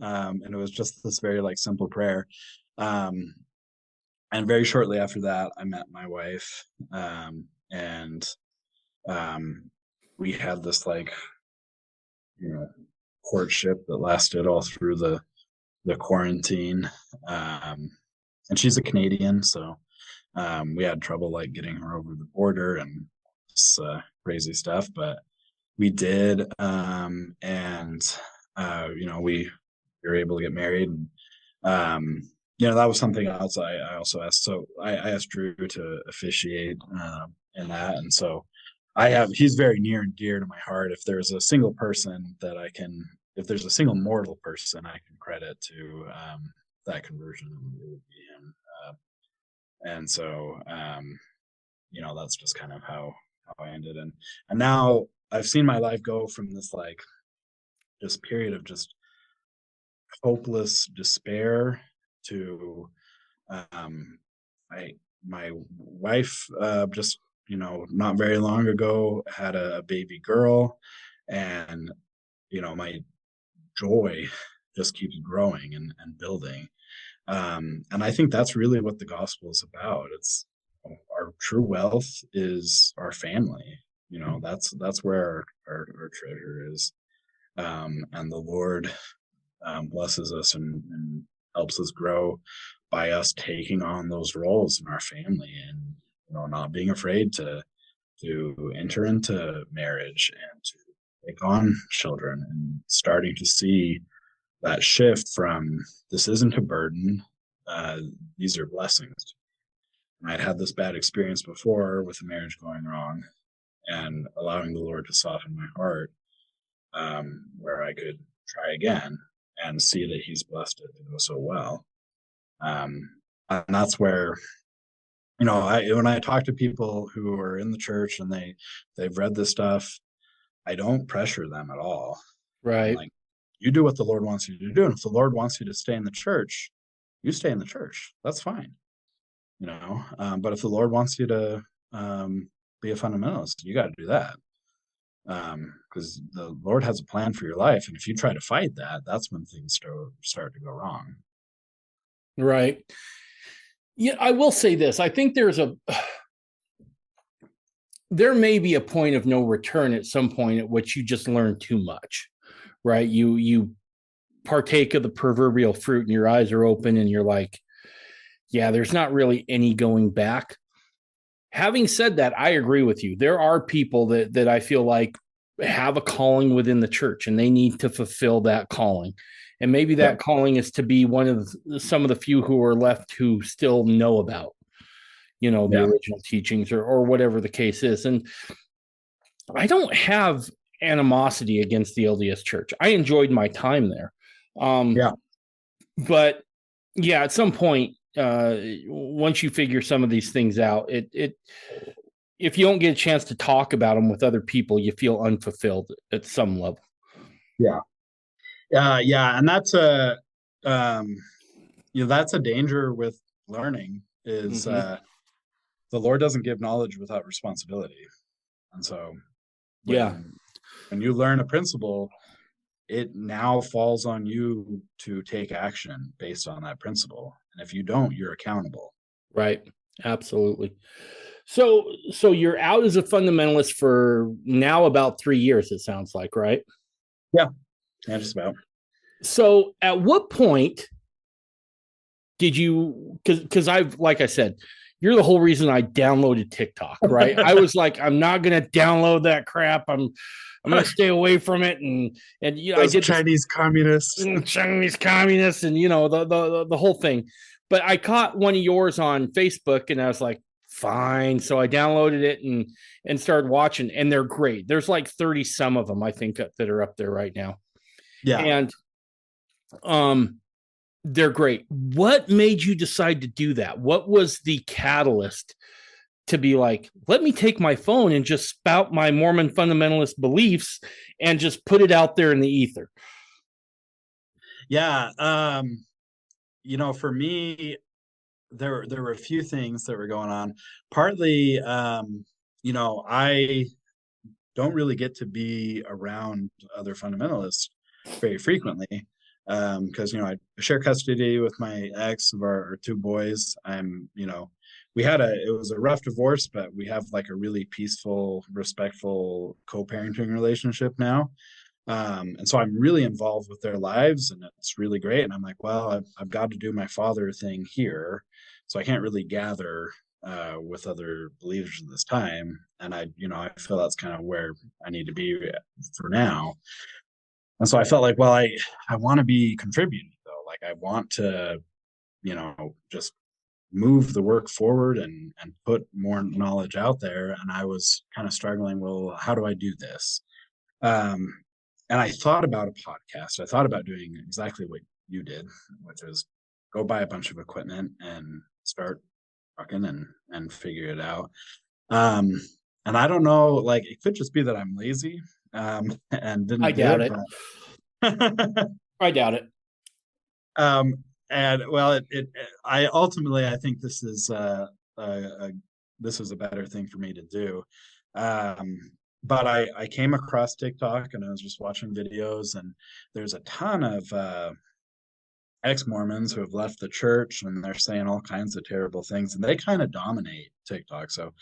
And it was just this very like simple prayer. Um, and very shortly after that, I met my wife, and we had this like you know courtship that lasted all through the quarantine. And she's a Canadian, so we had trouble like getting her over the border and this crazy stuff, but we did, and we were able to get married. And that was something else I also asked. So I asked Drew to officiate in that, and so he's very near and dear to my heart. If there's a single person if there's a single mortal person I can credit to that conversion, it would be him. And so that's just kind of how I ended. And now I've seen my life go from this like just period of just hopeless despair to my wife just not very long ago had a baby girl, and my joy just keeps growing and building. And I think that's really what the gospel is about. It's our true wealth is our family. That's where our treasure is. And the Lord blesses us and helps us grow by us taking on those roles in our family, and not being afraid to enter into marriage and to take on children, and starting to see that shift from this isn't a burden, these are blessings. I'd had this bad experience before with a marriage going wrong, and allowing the Lord to soften my heart, where I could try again and see that He's blessed it to go so well. And that's where, when I talk to people who are in the church and they've read this stuff, I don't pressure them at all. I'm Right. like, you do what the Lord wants you to do. And if the Lord wants you to stay in the church, you stay in the church. That's fine. But if the Lord wants you to be a fundamentalist, you got to do that. Because the Lord has a plan for your life. And if you try to fight that, that's when things start to go wrong. Right. Yeah, I will say this. I think there may be a point of no return at some point at which you just learn too much, right? You partake of the proverbial fruit and your eyes are open and you're like, yeah, there's not really any going back. Having said that, I agree with you. There are people that I feel like have a calling within the church and they need to fulfill that calling. And maybe that calling is to be one of some of the few who are left who still know about, the original teachings or whatever the case is. And I don't have animosity against the LDS Church. I enjoyed my time there. But yeah, at some point, once you figure some of these things out, if you don't get a chance to talk about them with other people, you feel unfulfilled at some level. And that's that's a danger with learning is the Lord doesn't give knowledge without responsibility. And so when you learn a principle, it now falls on you to take action based on that principle. And if you don't, you're accountable. Right. Absolutely. So you're out as a fundamentalist for now about 3 years, it sounds like, right? Yeah, yeah, just about. So at what point did you, because I've, like I said, you're the whole reason I downloaded TikTok, right? I was like, I'm not gonna download that crap. I'm gonna stay away from it. And I Those did this Chinese communists. Chinese communists and the whole thing. But I caught one of yours on Facebook and I was like, fine. So I downloaded it and started watching, and they're great. There's like 30 some of them, I think, that are up there right now. Yeah. And um they're great. What made you decide to do that? What was the catalyst to be like, let me take my phone and just spout my Mormon fundamentalist beliefs and just put it out there in the ether? Yeah. For me, there were a few things that were going on. Partly, I don't really get to be around other fundamentalists very frequently because I share custody with my ex of our two boys. It was a rough divorce, but we have like a really peaceful, respectful co-parenting relationship now. And so I'm really involved with their lives, and it's really great. And I'm like, well, I've got to do my father thing here, so I can't really gather with other believers at this time. And I feel that's kind of where I need to be for now. And so I felt like, well, I want to be contributing though. Like I want to, just move the work forward and put more knowledge out there. And I was kind of struggling. Well, how do I do this? Um, and I thought about a podcast. I thought about doing exactly what you did, which is go buy a bunch of equipment and start talking and figure it out. Um, and I don't know, like it could just be that I'm lazy and I didn't do doubt it, it. but I doubt it. um, and well, I think uh, this is a better thing for me to do. Um, but I came across TikTok and I was just watching videos, and there's a ton of ex-Mormons who have left the church and they're saying all kinds of terrible things, and they kind of dominate TikTok. So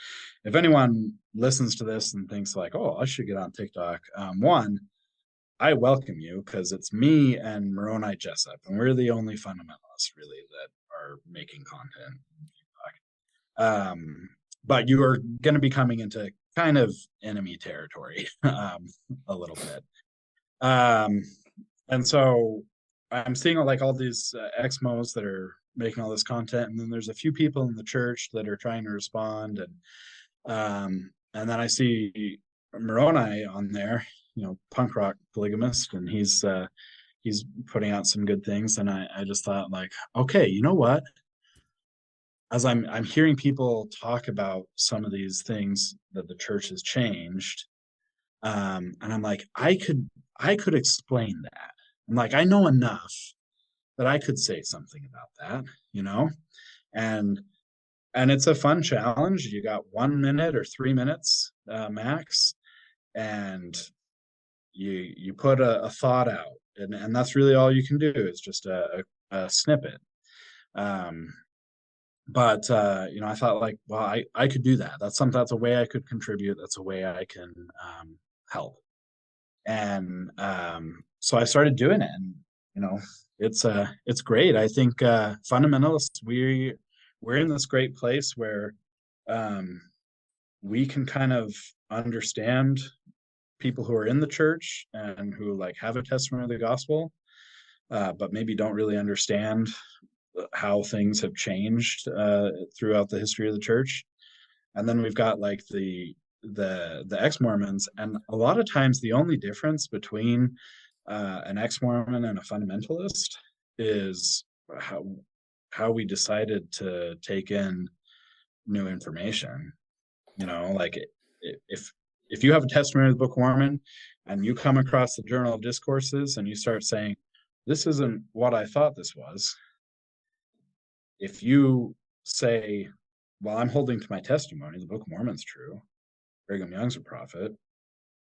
if anyone listens to this and thinks like, oh, I should get on TikTok, one, I welcome you because it's me and Moroni Jessup, and we're the only fundamentalists really that are making content on TikTok. But you are going to be coming into kind of enemy territory a little bit. Um, and so I'm seeing like all these ex-mos that are making all this content, and then there's a few people in the church that are trying to respond, and then I see Moroni on there, punk rock polygamist, and he's putting out some good things, and I just thought like, okay, you know what? As I'm hearing people talk about some of these things that the church has changed, and I'm like, I could explain that. I'm like, I know enough that I could say something about that, and and it's a fun challenge. You got 1 minute or 3 minutes max, and you put a thought out, and that's really all you can do is just a snippet. Um, but I thought like, well, I could do that. That's a way I could contribute. That's a way I can help. And so I started doing it, and it's great. I think fundamentalists, we're in this great place where um, we can kind of understand people who are in the church and who like have a testimony of the gospel, but maybe don't really understand how things have changed throughout the history of the church. And then we've got like the ex-Mormons, and a lot of times the only difference between an ex-Mormon and a fundamentalist is how we decided to take in new information. Like if you have a testimony of the Book of Mormon and you come across the Journal of Discourses and you start saying, this isn't what I thought this was. If you say, well, I'm holding to my testimony, the Book of Mormon's true, Brigham Young's a prophet,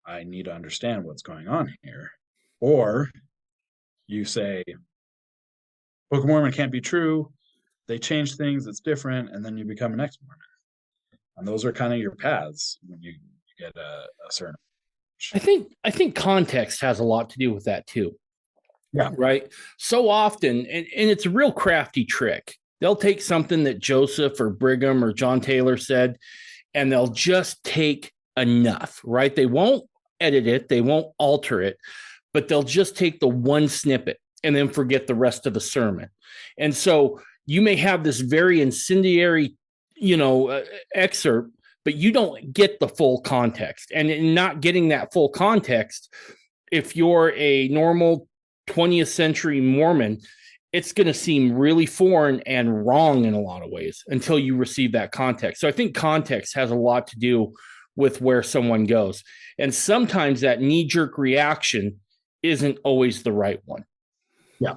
I need to understand what's going on here. Or you say, Book of Mormon can't be true, they change things, it's different, and then you become an ex-Mormon. And those are kind of your paths when you get a certain. I think context has a lot to do with that too. Yeah. Right. So often, and it's a real crafty trick. They'll take something that Joseph or Brigham or John Taylor said, and they'll just take enough, right? They won't edit it, they won't alter it, but they'll just take the one snippet and then forget the rest of the sermon. And so you may have this very incendiary, excerpt, but you don't get the full context. And in not getting that full context, if you're a normal 20th century Mormon, it's going to seem really foreign and wrong in a lot of ways until you receive that context. So I think context has a lot to do with where someone goes. And sometimes that knee-jerk reaction isn't always the right one. Yeah.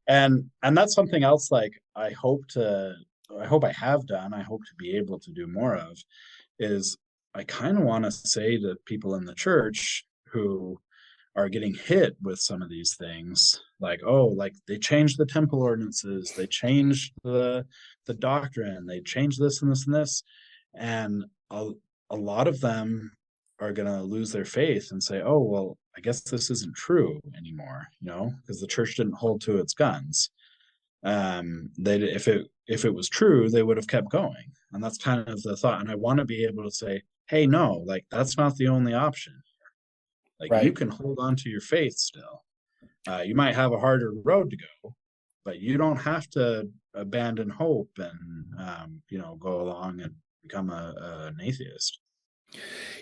And that's something else, like I hope I have done, I hope to be able to do more of, is I kind of want to say to people in the church who are getting hit with some of these things, like, oh, like they changed the temple ordinances, they changed the doctrine, they changed this and this and this, and a lot of them are going to lose their faith and say, oh, well, I guess this isn't true anymore, because the church didn't hold to its guns. They if it was true, they would have kept going. And that's kind of the thought. And I want to be able to say, hey, no, like that's not the only option. Like right. You can hold on to your faith still. You might have a harder road to go, but you don't have to abandon hope and go along and become an atheist.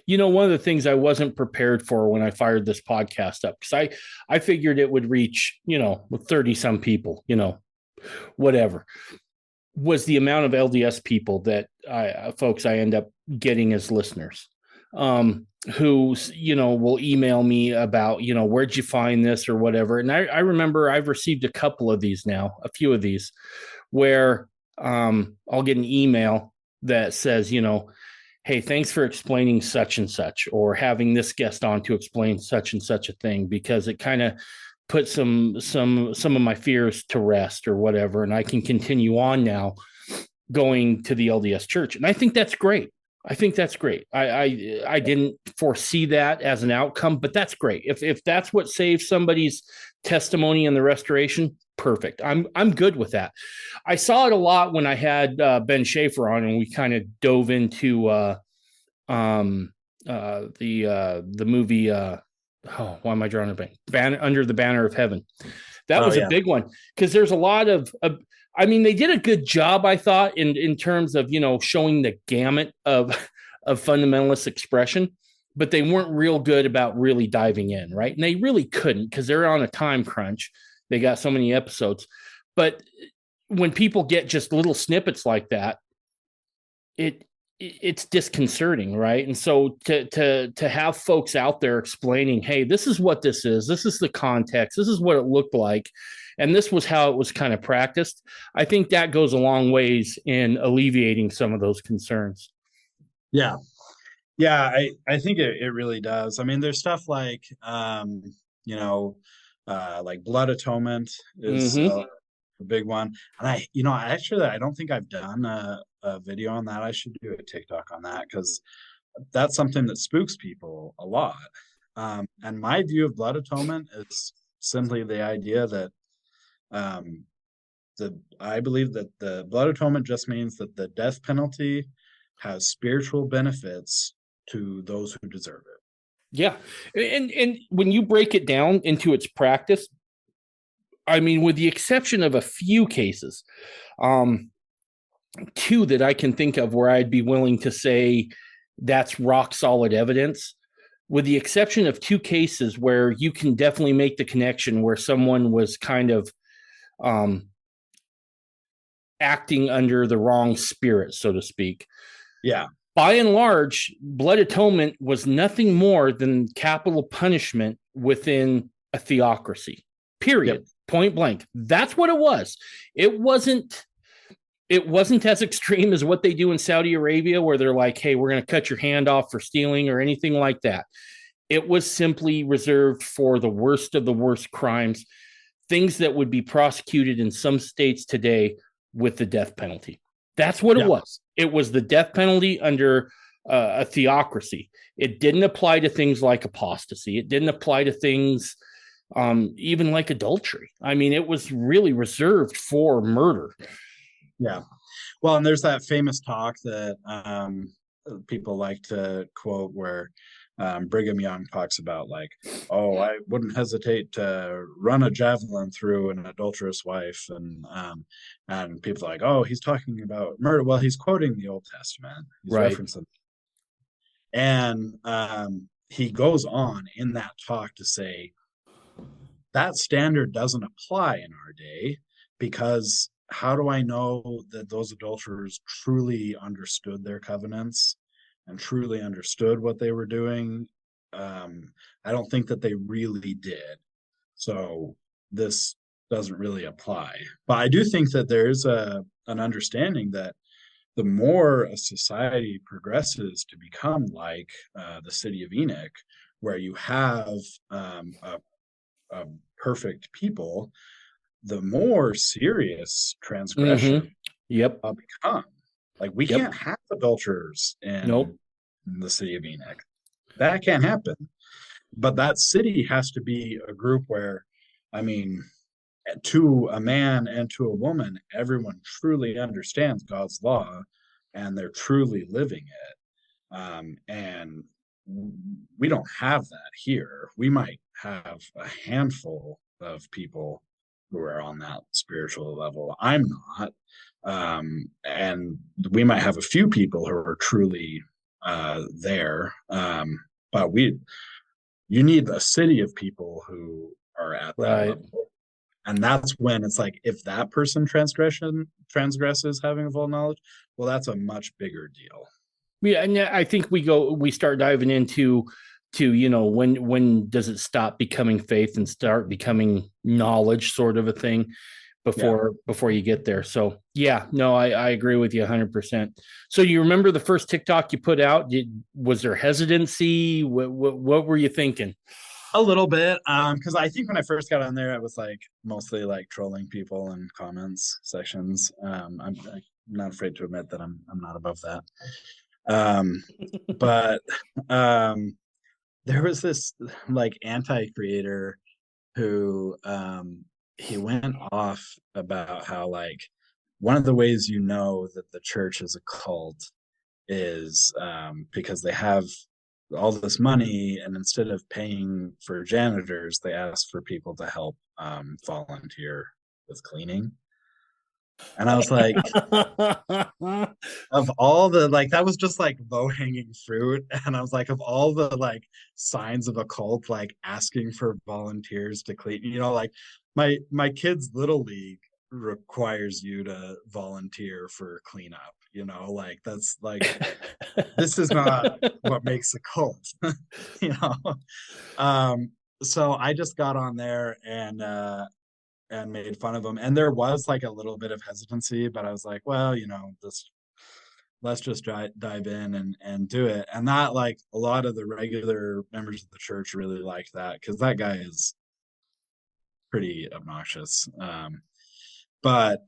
One of the things I wasn't prepared for when I fired this podcast up, because I figured it would reach, with 30 some people, whatever, was the amount of LDS people that I end up getting as listeners, who, will email me about, where'd you find this or whatever. And I remember I've received a couple of these now, a few of these, where I'll get an email that says, hey, thanks for explaining such and such, or having this guest on to explain such and such a thing, because it kind of put some of my fears to rest or whatever. And I can continue on now going to the LDS church. And I think that's great. I didn't foresee that as an outcome, but that's great. If that's what saves somebody's testimony in the restoration, perfect. I'm good with that. I saw it a lot when I had Ben Schaefer on, and we kind of dove into the movie. Why am I drawing a blank? Under the Banner of Heaven. That was a big one, because there's a lot of. They did a good job, I thought, in terms of showing the gamut of fundamentalist expression, but they weren't real good about really diving in, right? And they really couldn't, because they're on a time crunch. They got so many episodes. But when people get just little snippets like that, it's disconcerting, right? And so to have folks out there explaining, hey, this is what this is the context, this is what it looked like, and this was how it was kind of practiced, I think that goes a long ways in alleviating some of those concerns. Yeah, I think it really does. There's stuff like like blood atonement is a big one. And I don't think I've done a video on that. I should do a TikTok on that, because that's something that spooks people a lot. And my view of blood atonement is simply the idea that I believe that the blood atonement just means that the death penalty has spiritual benefits to those who deserve it. Yeah. And when you break it down into its practice, with the exception of a few cases, two that I can think of where I'd be willing to say that's rock solid evidence, with the exception of two cases where you can definitely make the connection where someone was kind of acting under the wrong spirit, so to speak. Yeah. By and large, blood atonement was nothing more than capital punishment within a theocracy, period. Yep. Point blank. That's what it was. It wasn't as extreme as what they do in Saudi Arabia, where they're like, hey, we're going to cut your hand off for stealing or anything like that. It was simply reserved for the worst of the worst crimes, things that would be prosecuted in some states today with the death penalty. That's what it was. It was the death penalty under a theocracy. It didn't apply to things like apostasy. It didn't apply to things even like adultery. I mean, it was really reserved for murder. Yeah. Well, and there's that famous talk that people like to quote where Brigham Young talks about like, oh, I wouldn't hesitate to run a javelin through an adulterous wife, and people are like, oh, he's talking about murder. Well, he's quoting the Old Testament. He's Right. referencing, and he goes on in that talk to say that standard doesn't apply in our day, because how do I know that those adulterers truly understood their covenants and truly understood what they were doing? I don't think that they really did. So this doesn't really apply. But I do think that there's an understanding that the more a society progresses to become like the city of Enoch, where you have a perfect people, the more serious transgression Yep. become. Like we Yep. can't have adulterers Nope. in the city of Enoch. That can't happen. But that city has to be a group where, I mean, to a man and to a woman, everyone truly understands God's law and they're truly living it. And we don't have that here. We might have a handful of people who are on that spiritual level. I'm not. And we might have a few people who are truly there. But you need a city of people who are at that Right. level. And that's when it's like, if that person transgresses having a full knowledge, well, that's a much bigger deal. Yeah, and I think we start diving into when does it stop becoming faith and start becoming knowledge, sort of a thing, before you get there. So yeah, no, I agree with you 100%. So you remember the first TikTok you put out? Was there hesitancy? What were you thinking? A little bit, because I think when I first got on there, I was like mostly like trolling people in comments sections. I'm not afraid to admit that I'm not above that. But there was this like anti-creator who he went off about how like one of the ways you know that the church is a cult is because they have all this money, and instead of paying for janitors, they ask for people to help volunteer with cleaning. And I was like, of all the like, that was just like low hanging fruit. And I was like, of all the like signs of a cult, like asking for volunteers to clean, like my kid's little league requires you to volunteer for cleanup. Like that's like this is not what makes a cult. you know. So I just got on there and made fun of them. And there was like a little bit of hesitancy, but I was like, well, let's just dive in and do it. And that, like, a lot of the regular members of the church really liked that, because that guy is pretty obnoxious. But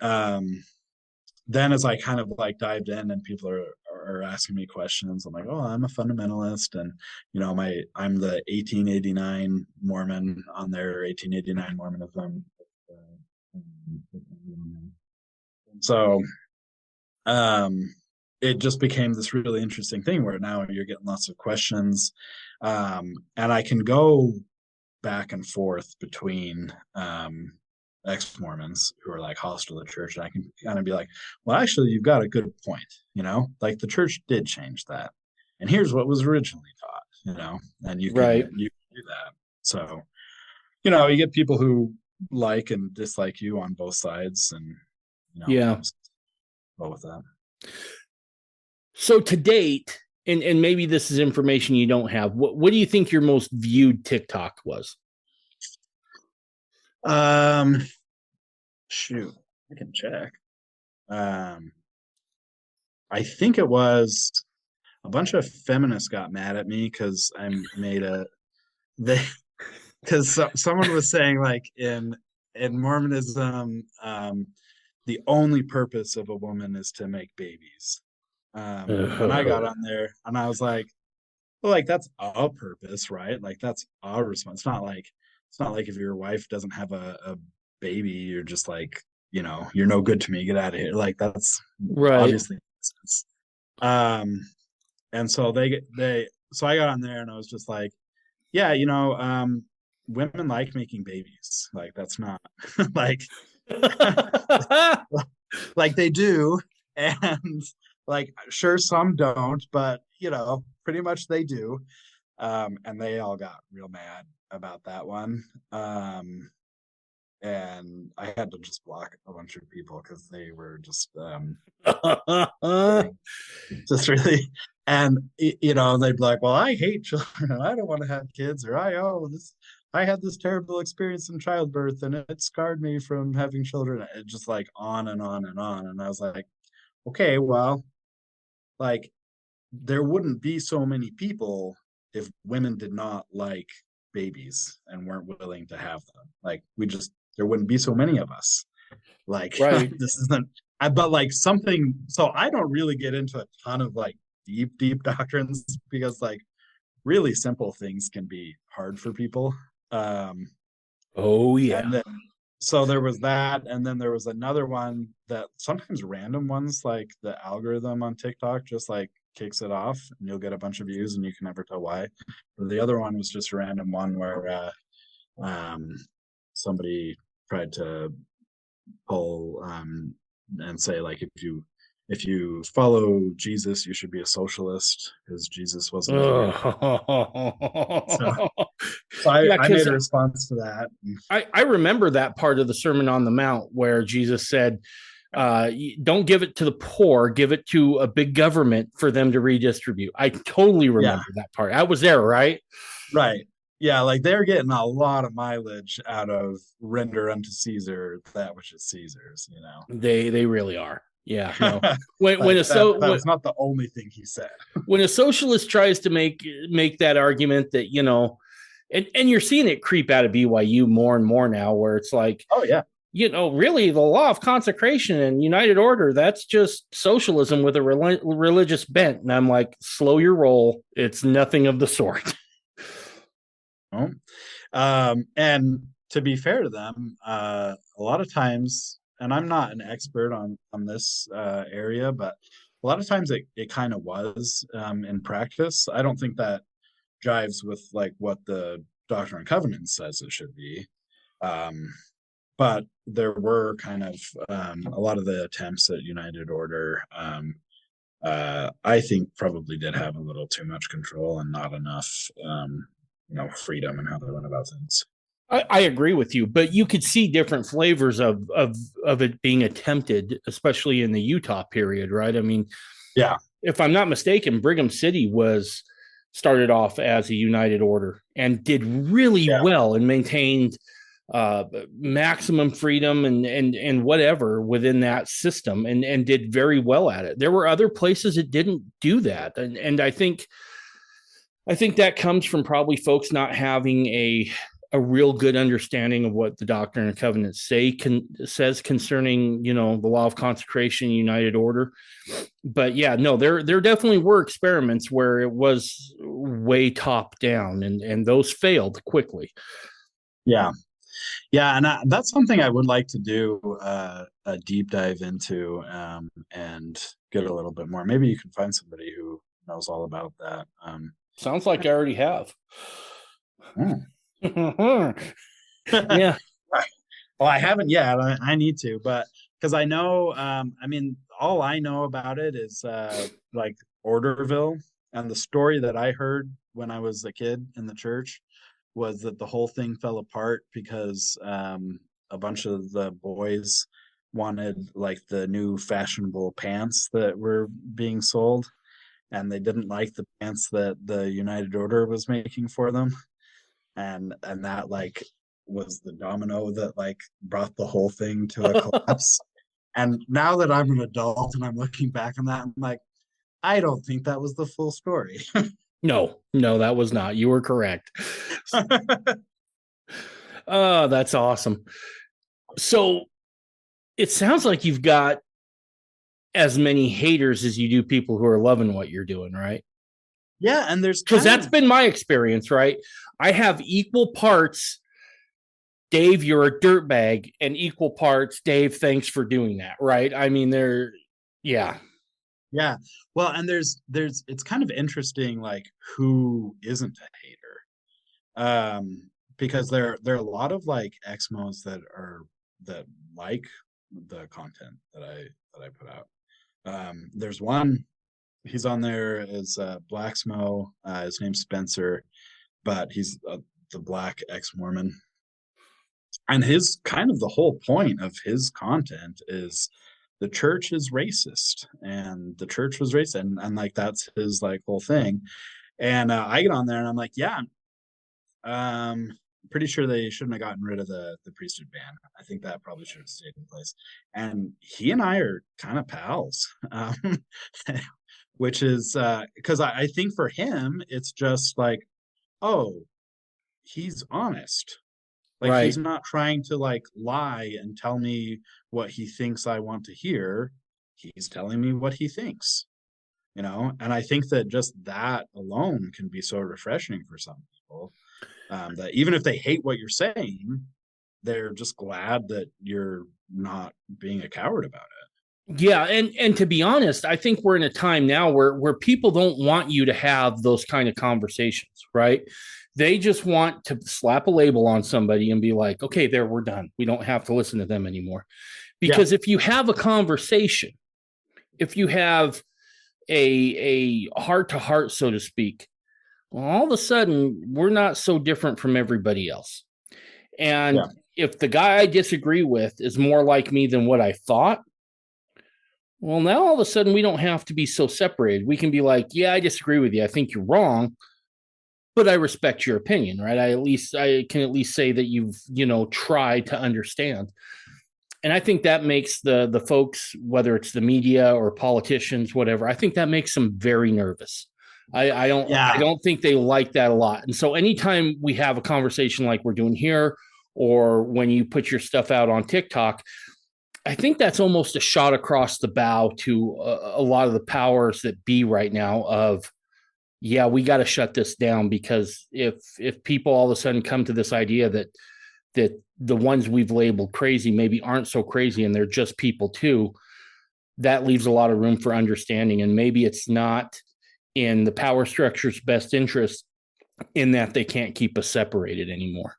then as I kind of like dived in and people are asking me questions, I'm like, oh, I'm a fundamentalist, and I'm the 1889 Mormon on their 1889 Mormonism. So it just became this really interesting thing where now you're getting lots of questions, and I can go back and forth between ex-Mormons who are like hostile to the church, and I can kind of be like, well, actually, you've got a good point. Like the church did change that, and here's what was originally taught. And you can do that. So you get people who like and dislike you on both sides, and yeah, go with that. So to date, and maybe this is information you don't have, what do you think your most viewed TikTok was? Shoot, I can check. I think it was a bunch of feminists got mad at me because I made because someone was saying, like, in Mormonism, the only purpose of a woman is to make babies. when I got on there, and I was like, well, like that's a purpose, right? Like that's a response. It's not like if your wife doesn't have a baby, you're just like, you're no good to me. Get out of here. Like that's Right. obviously nonsense. Um, and so so I got on there and I was just like, yeah, women like making babies. Like that's not like like they do, and like sure some don't, but pretty much they do. And they all got real mad about that one. And I had to just block a bunch of people because they were just just really, and they'd be like, well, I hate children, I don't want to have kids, or I had this terrible experience in childbirth and it scarred me from having children. It just like on and on and on. And I was like, okay, well, like there wouldn't be so many people if women did not like babies and weren't willing to have them. Like there wouldn't be so many of us. Like Right. this isn't, but like something. So I don't really get into a ton of like deep doctrines because like really simple things can be hard for people. Oh yeah. And then so there was that, and then there was another one that sometimes random ones like the algorithm on TikTok just like kicks it off and you'll get a bunch of views and you can never tell why. But the other one was just a random one where somebody tried to pull and say like if you follow Jesus, you should be a socialist because Jesus wasn't really. So, so Yeah, I made because a response to that. I remember that part of the Sermon on the Mount where Jesus said, don't give it to the poor, give it to a big government for them to redistribute. I totally Yeah, remember that part. I was there, right? right. Yeah, like they're getting a lot of mileage out of render unto Caesar that which is Caesar's. They really are. Yeah, no. Like that was not the only thing he said. When a socialist tries to make that argument that and you're seeing it creep out of BYU more and more now, where it's like, Oh yeah, really the law of consecration and united order, that's just socialism with a religious bent. And I'm like, slow your roll. It's nothing of the sort. oh. And to be fair to them, a lot of times, and I'm not an expert on this area, but a lot of times it kind of was in practice. I don't think that jives with like what the Doctrine and Covenants says it should be. But there were kind of a lot of the attempts at United Order. I think probably did have a little too much control and not enough, freedom in how they went about things. I agree with you, but you could see different flavors of it being attempted, especially in the Utah period, right? I mean, Yeah, if I'm not mistaken, Brigham City started off as a United Order and did really yeah, well and maintained maximum freedom and whatever within that system and did very well at it. There were other places that didn't do that, and I think that comes from probably folks not having a real good understanding of what the Doctrine and Covenants says concerning, the law of consecration, united order. But yeah, no, there definitely were experiments where it was way top down, and those failed quickly. yeah, yeah, and that's something I would like to do a deep dive into and get a little bit more. Maybe you can find somebody who knows all about that. Sounds like I already have. Hmm. Yeah. Well, I haven't yet. I need to, but because I know, I mean, all I know about it is like Orderville, and the story that I heard when I was a kid in the church was that the whole thing fell apart because a bunch of the boys wanted like the new fashionable pants that were being sold, and they didn't like the pants that the United Order was making for them, and that like was the domino that like brought the whole thing to a collapse. And now that I'm an adult and I'm looking back on that, I'm like, I don't think that was the full story. No, that was not. You were correct. Oh, that's awesome. So it sounds like you've got as many haters as you do people who are loving what you're doing, right? Yeah, and there's Because kind that's of been my experience, right? I have equal parts, Dave, you're a dirtbag, and equal parts, Dave, thanks for doing that, right? I mean, yeah, yeah. Well, and there's it's kind of interesting like who isn't a hater. Because there are a lot of like Exmos that like the content that I put out. There's one, he's on there as Black Smo. His name's Spencer, but he's the Black ex-Mormon. And his kind of the whole point of his content is the church is racist and the church was racist, and like that's his like whole thing. And I get on there and I'm like, yeah, pretty sure they shouldn't have gotten rid of the priesthood ban. I think that probably should have stayed in place. And he and I are kind of pals, which is because I think for him it's just like, oh, he's honest. Like he's right. not trying to like lie and tell me what he thinks I want to hear. He's telling me what he thinks, you know? And I think that just that alone can be so refreshing for some people, that even if they hate what you're saying, they're just glad that you're not being a coward about Yeah, and to be honest, I think we're in a time now where people don't want you to have those kind of conversations, right? They just want to slap a label on somebody and be like, okay, there, we're done. We don't have to listen to them anymore. it. Yeah. Because if you have a conversation, if you have a heart to heart, so to speak, well, all of a sudden we're not so different from everybody else. And Yeah. if the guy I disagree with is more like me than what I thought, well, now all of a sudden we don't have to be so separated. We can be like, yeah, I disagree with you. I think you're wrong, but I respect your opinion, right? I can at least say that you've, tried to understand. And I think that makes the folks, whether it's the media or politicians, whatever, I think that makes them very nervous. I Yeah. don't think they like that a lot. And so anytime we have a conversation like we're doing here, or when you put your stuff out on TikTok, I think that's almost a shot across the bow to a lot of the powers that be right now of, yeah, we got to shut this down, because if people all of a sudden come to this idea that the ones we've labeled crazy maybe aren't so crazy and they're just people too, that leaves a lot of room for understanding. And maybe it's not in the power structure's best interest in that they can't keep us separated anymore.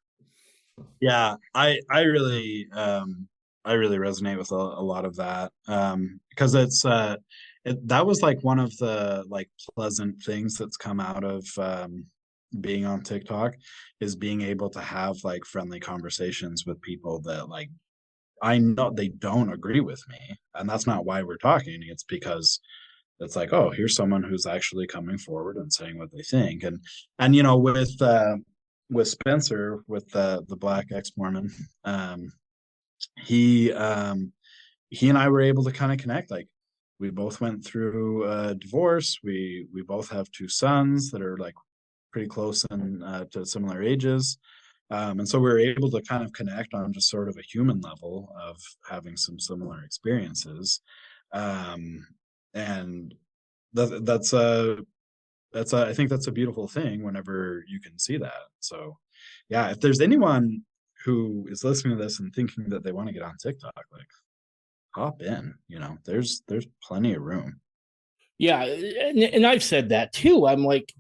Yeah. I really resonate with a lot of that. Because that was like one of the like pleasant things that's come out of being on TikTok, is being able to have like friendly conversations with people that like I know they don't agree with me, and that's not why we're talking. It's because it's like, oh, here's someone who's actually coming forward and saying what they think. And with Spencer, with the Black ex-Mormon, he he and I were able to kind of connect. Like we both went through a divorce. We both have two sons that are like pretty close and to similar ages. And so we were able to kind of connect on just sort of a human level of having some similar experiences. And I think that's a beautiful thing whenever you can see that. So yeah, if there's anyone who is listening to this and thinking that they want to get on TikTok, like hop in, there's plenty of room. Yeah, and I've said that too. I'm like,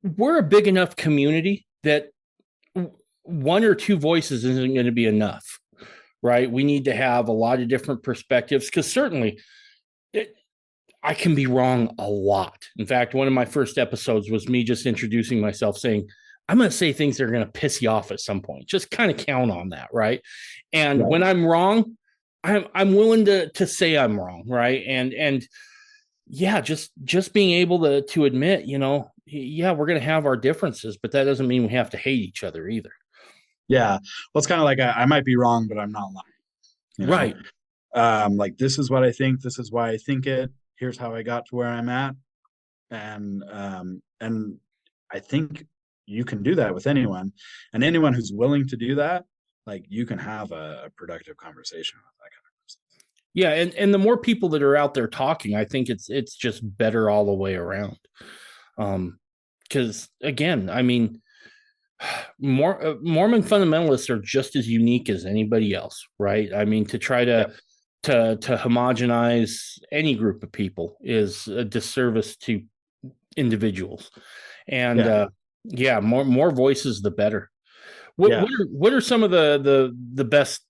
we're a big enough community that one or two voices isn't going to be enough, right? We need to have a lot of different perspectives, because certainly I can be wrong a lot. In fact, one of my first episodes was me just introducing myself, saying, I'm going to say things that are going to piss you off at some point. Just kind of count on that, right? And Right. when I'm wrong, I'm willing to say I'm wrong, right? And yeah, just being able to admit, yeah, we're going to have our differences, but that doesn't mean we have to hate each other either. Yeah. Well, it's kind of like I might be wrong, but I'm not lying. You know, Right. like this is what I think. This is why I think it. Here's how I got to where I'm at, and I think you can do that with anyone, and anyone who's willing to do that, like you can have a productive conversation with that kind of person. Yeah, and the more people that are out there talking, I think it's just better all the way around. Because again, I mean, Mormon fundamentalists are just as unique as anybody else, right? I mean, to try Yep. to homogenize any group of people is a disservice to individuals. And Yeah. yeah, more voices the better. Yeah. What are some of the best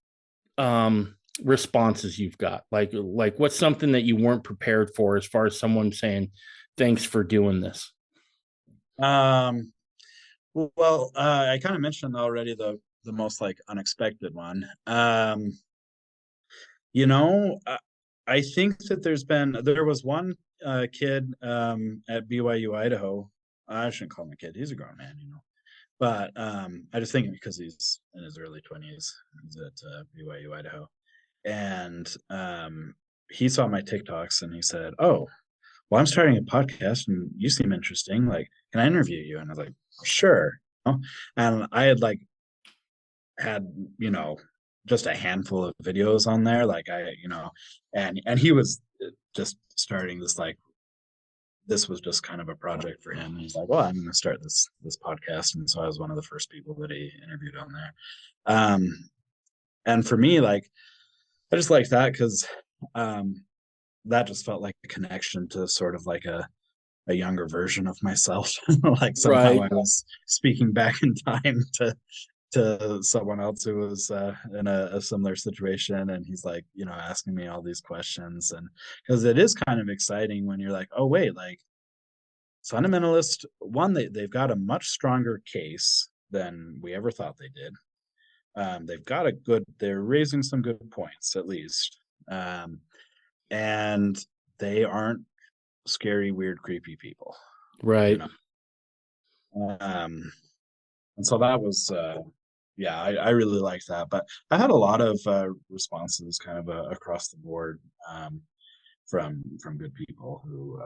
responses you've got? Like what's something that you weren't prepared for as far as someone saying thanks for doing this? Um, well, I kind of mentioned already the most like unexpected one. You know, I think that there was one kid at BYU Idaho. I shouldn't call him a kid. He's a grown man, you know. But I just think because he's in his early 20s, he's at BYU Idaho, and he saw my TikToks and he said, "Oh, well, I'm starting a podcast and you seem interesting. Like, can I interview you?" And I was like, "Sure." You know? And I had like had, you know, just a handful of videos on there. Like and he was just starting this like this was just kind of a project for him. He's like, "Well, I'm going to start this podcast," and so I was one of the first people that he interviewed on there. Um, and for me, like, I just like that because um, that just felt like a connection to sort of like a younger version of myself. Like somehow Right. I was speaking back in time to someone else who was in a similar situation, and he's like, you know, asking me all these questions, and because it is kind of exciting when you're like, oh wait, like fundamentalist one, they've got a much stronger case than we ever thought they did. They're raising some good points at least, and they aren't scary, weird, creepy people, you Right. know. Um, and so that was, yeah, I really liked that. But I had a lot of responses, kind of across the board, from good people who,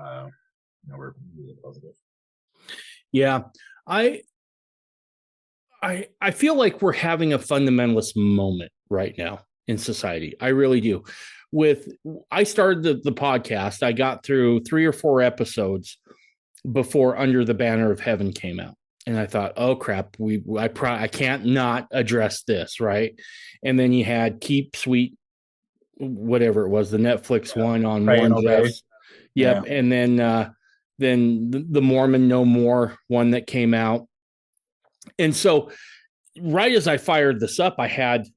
were really positive. Yeah. I I feel like we're having a fundamentalist moment right now in society. I really do. With I started the podcast, I got through 3 or 4 episodes before Under the Banner of Heaven came out. And I thought, oh crap, I can't not address this, right? And then you had Keep Sweet, whatever it was, the Netflix Yeah. one on Pray and Warren obey. Jeffs. Yeah. Yep. And then the Mormon No More one that came out. And so right as I fired this up, I had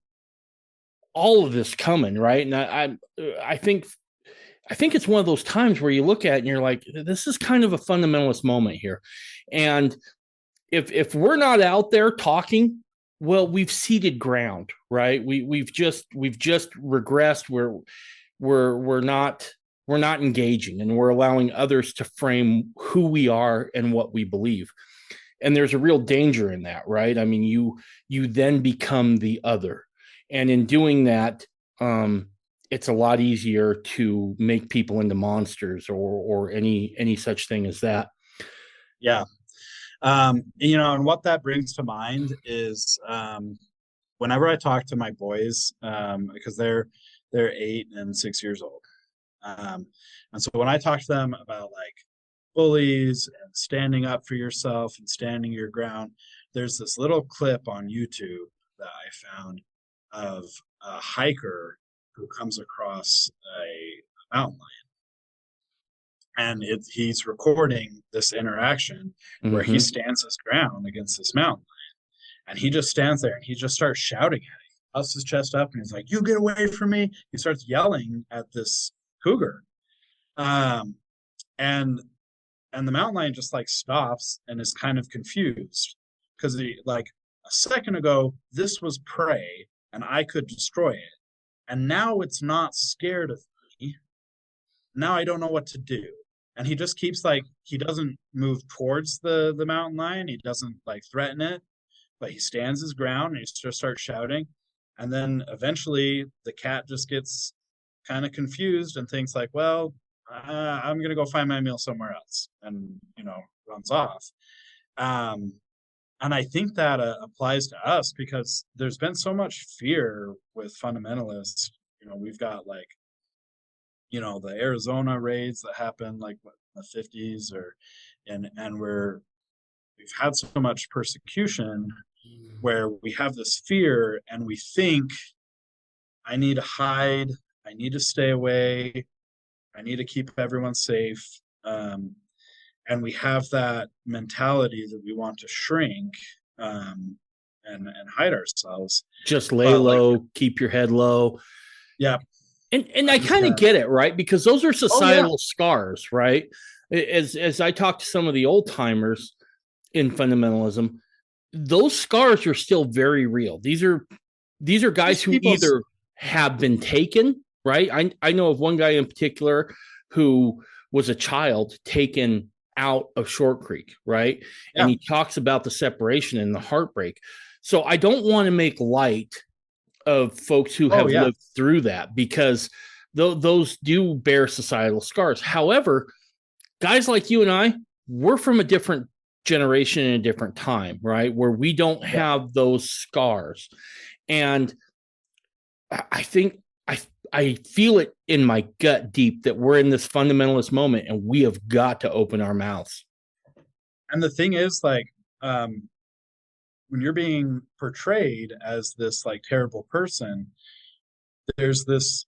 all of this coming, right? And I think it's one of those times where you look at it and you're like, this is kind of a fundamentalist moment here. And if we're not out there talking, well, we've ceded ground, right? We've just regressed. We're not engaging, and we're allowing others to frame who we are and what we believe. And there's a real danger in that, right? I mean, you then become the other, and in doing that, it's a lot easier to make people into monsters or any such thing as that. Yeah. And what that brings to mind is whenever I talk to my boys, because they're 8 and 6 years old. And so when I talk to them about like bullies and standing up for yourself and standing your ground, there's this little clip on YouTube that I found of a hiker who comes across a mountain lion, and he's recording this interaction where he Mm-hmm. stands his ground against this mountain lion, and he just stands there and he just starts shouting at him, puffs his chest up, and he's like, "You get away from me!" He starts yelling at this cougar, um, and and the mountain lion just like stops and is kind of confused because he like a second ago this was prey and I could destroy it, and now it's not scared of me. Now I don't know what to do. And he just keeps like he doesn't move towards the mountain lion. He doesn't like threaten it, but he stands his ground and he just starts shouting. And then eventually the cat just gets kind of confused and thinks like, well, I'm gonna go find my meal somewhere else, and runs off. Um, and I think that applies to us because there's been so much fear with fundamentalists. We've got like the Arizona raids that happened like what, in the 50s, and we've had so much persecution where we have this fear and we think, I need to hide, I need to stay away, I need to keep everyone safe. And we have that mentality that we want to shrink, and hide ourselves. Just lay But like, low, keep your head low. yeah, And I kind of get it, right? Because those are societal oh scars, right? As I talk to some of the old timers in fundamentalism, those scars are still very real. These are guys who either have been taken, right? I know of one guy in particular who was a child taken out of Short Creek, right? Yeah. And he talks about the separation and the heartbreak. So I don't want to make light of folks who have lived through that, because those do bear societal scars. However, guys like you and I, we're from a different generation and a different time, right? Where we don't have those scars. And I think I feel it in my gut deep that we're in this fundamentalist moment and we have got to open our mouths. And the thing is, like, when you're being portrayed as this like terrible person, there's this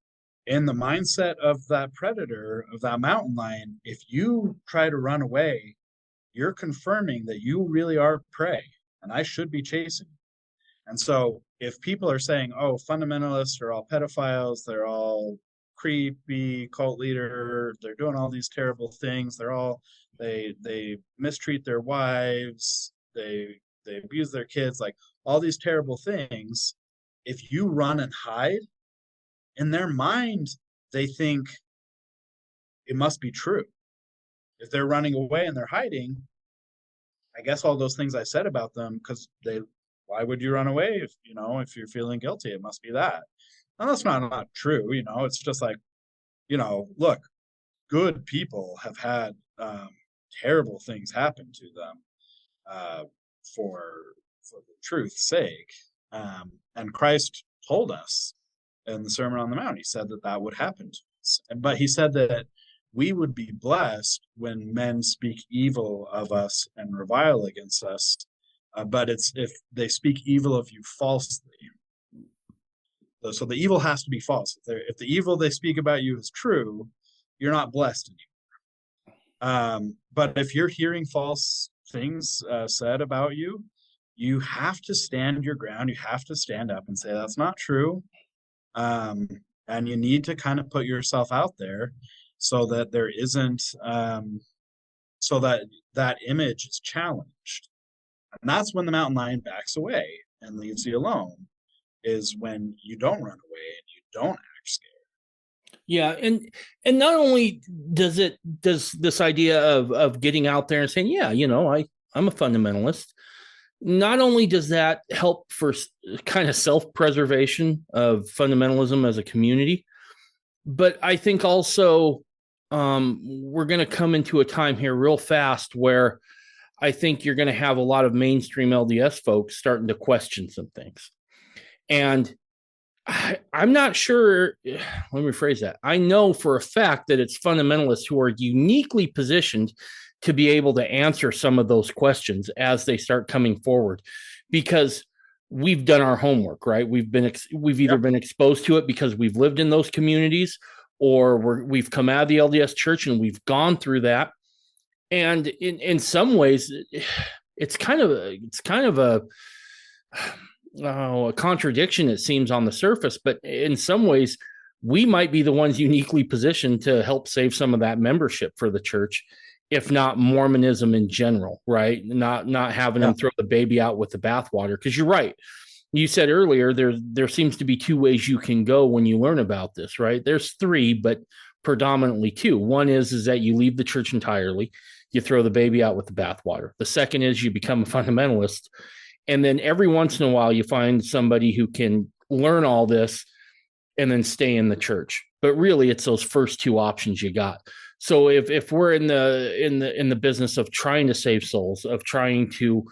in the mindset of that predator, of that mountain lion. If you try to run away, you're confirming that you really are prey and I should be chasing. And so if people are saying, oh, fundamentalists are all pedophiles, they're all creepy cult leader, they're doing all these terrible things, they mistreat their wives, they abuse their kids, like all these terrible things, if you run and hide, in their mind, they think it must be true. If they're running away and they're hiding, I guess all those things I said about them, because why would you run away if you're feeling guilty? It must be that. And that's not true. It's just like, look, good people have had terrible things happen to them for the truth's sake. And Christ told us in the Sermon on the Mount, he said that would happen to us. But he said that we would be blessed when men speak evil of us and revile against us. But it's if they speak evil of you falsely. So the evil has to be false. If the evil they speak about you is true, you're not blessed anymore. But if you're hearing false things said about you, you have to stand your ground. You have to stand up and say that's not true. And you need to kind of put yourself out there so that there isn't, so that image is challenged. And that's when the mountain lion backs away and leaves you alone, is when you don't run away and you don't act scared. Yeah, and not only does this idea of getting out there and saying, yeah, I'm a fundamentalist, not only does that help for kind of self-preservation of fundamentalism as a community, but I think also we're going to come into a time here real fast where I think you're going to have a lot of mainstream LDS folks starting to question some things. And I'm not sure, let me rephrase that. I know for a fact that it's fundamentalists who are uniquely positioned to be able to answer some of those questions as they start coming forward, because we've done our homework, right? We've either been exposed to it because we've lived in those communities, or we've come out of the LDS church and we've gone through that. And in some ways, it's kind of a contradiction, it seems, on the surface, but in some ways, we might be the ones uniquely positioned to help save some of that membership for the church, if not Mormonism in general, right? Not having them throw the baby out with the bathwater. Because you're right. You said earlier, there seems to be two ways you can go when you learn about this, right? There's three, but predominantly two. One is that you leave the church entirely. You throw the baby out with the bathwater. The second is you become a fundamentalist. And then every once in a while, you find somebody who can learn all this and then stay in the church. But really, it's those first two options you got. So if we're in the business of trying to save souls, of trying to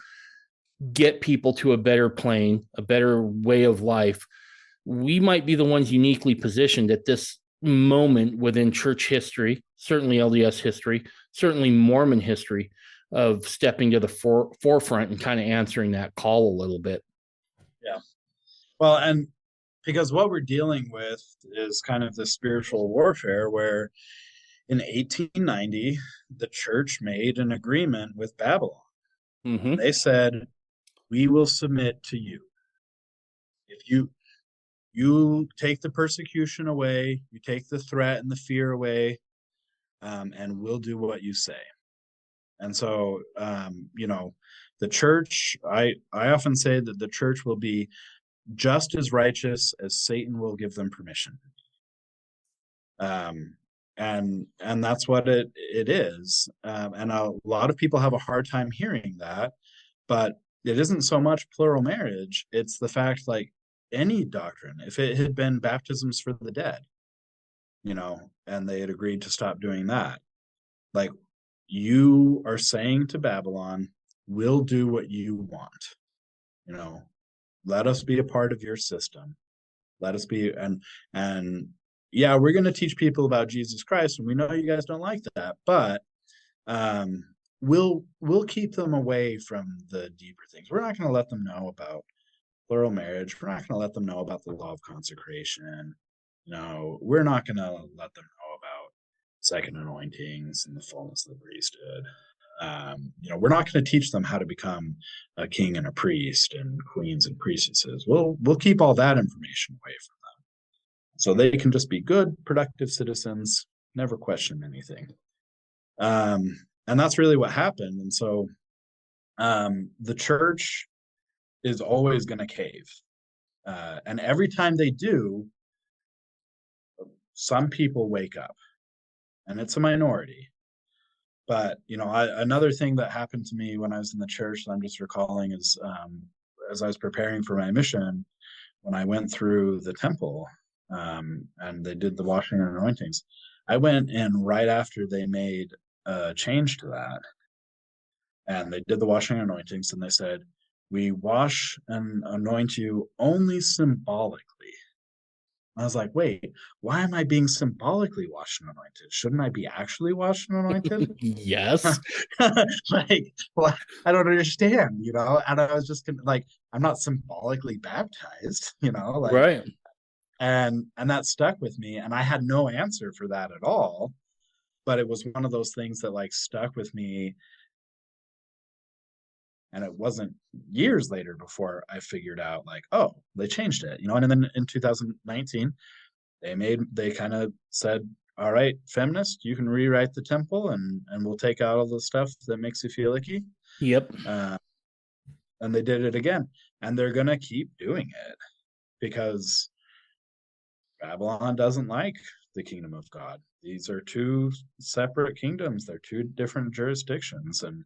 get people to a better plane, a better way of life, we might be the ones uniquely positioned at this moment within church history, certainly LDS history, certainly Mormon history, of stepping to the forefront and kind of answering that call a little bit. Yeah. Well, and because what we're dealing with is kind of the spiritual warfare where in 1890, the church made an agreement with Babylon. Mm-hmm. They said, we will submit to you. If you take the persecution away, you take the threat and the fear away, and we'll do what you say. And so, the church, I often say that the church will be just as righteous as Satan will give them permission. And that's what it is. And a lot of people have a hard time hearing that, but it isn't so much plural marriage. It's the fact, like any doctrine, if it had been baptisms for the dead, and they had agreed to stop doing that, like, you are saying to Babylon, we'll do what you want. Let us be a part of your system. Let us be, and yeah, we're going to teach people about Jesus Christ, and we know you guys don't like that, but we'll keep them away from the deeper things. We're not going to let them know about plural marriage. We're not going to let them know about the law of consecration. We're not going to let them know about second anointings and the fullness of the priesthood. We're not going to teach them how to become a king and a priest and queens and priestesses. We'll keep all that information away from them, so they can just be good, productive citizens, never question anything. And that's really what happened. And so the church is always going to cave. And every time they do, some people wake up, and it's a minority. But, another thing that happened to me when I was in the church that I'm just recalling is, as I was preparing for my mission, when I went through the temple, and they did the washing and anointings, I went in right after they made a change to that. And they did the washing and anointings, and they said, we wash and anoint you only symbolically. I was like, wait, why am I being symbolically washed and anointed? Shouldn't I be actually washed and anointed? Yes. Well, I don't understand, and I was just like, I'm not symbolically baptized, Right. and that stuck with me, and I had no answer for that at all, but it was one of those things that like stuck with me. And it wasn't years later before I figured out, like, oh, they changed it, and then in 2019 they kind of said, all right, feminist, you can rewrite the temple, and we'll take out all the stuff that makes you feel icky. Yep. And they did it again, and they're gonna keep doing it because Babylon doesn't like the kingdom of God. These are two separate kingdoms. They're two different jurisdictions, and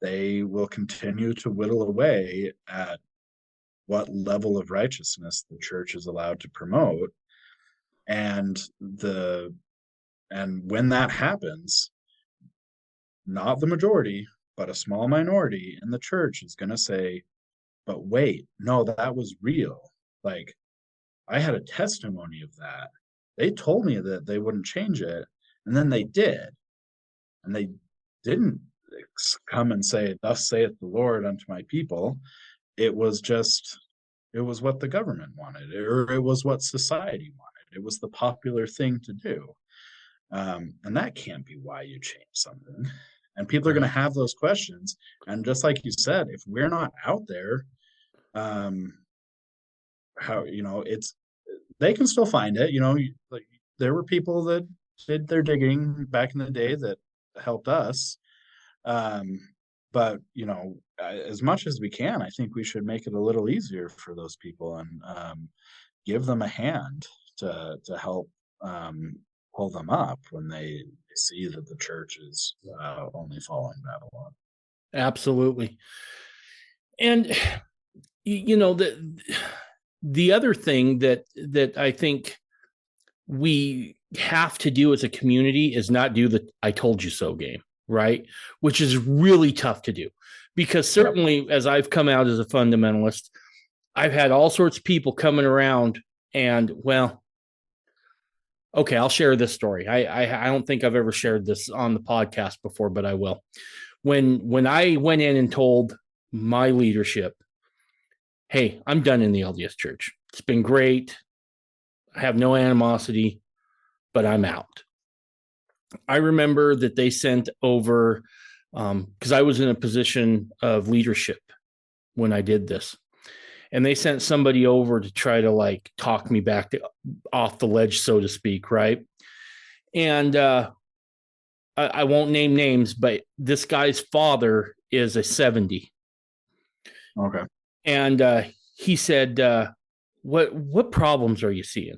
they will continue to whittle away at what level of righteousness the church is allowed to promote. And when that happens, not the majority, but a small minority in the church is going to say, but wait, no, that was real. Like, I had a testimony of that. They told me that they wouldn't change it, and then they did. And they didn't come and say, thus saith the Lord unto my people. It was what the government wanted, or it was what society wanted. It was the popular thing to do. And that can't be why you change something. And people are going to have those questions. And just like you said, if we're not out there, they can still find it. Like, there were people that did their digging back in the day that helped us. But as much as we can, I think we should make it a little easier for those people, and give them a hand to help pull them up when they see that the church is only following Babylon. Absolutely. And the other thing that I think we have to do as a community is not do the "I told you so" game, right? Which is really tough to do, because certainly as I've come out as a fundamentalist, I've had all sorts of people coming around and, well, Okay, I'll share this story. I don't think I've ever shared this on the podcast before, but I will. When I went in and told my leadership, hey, I'm done in the LDS church. It's been great. I have no animosity, but I'm out. I remember that they sent over, because I was in a position of leadership when I did this. And they sent somebody over to try to like talk me back off the ledge, so to speak, right? And I won't name names, but this guy's father is a 70. Okay. And he said, what problems are you seeing?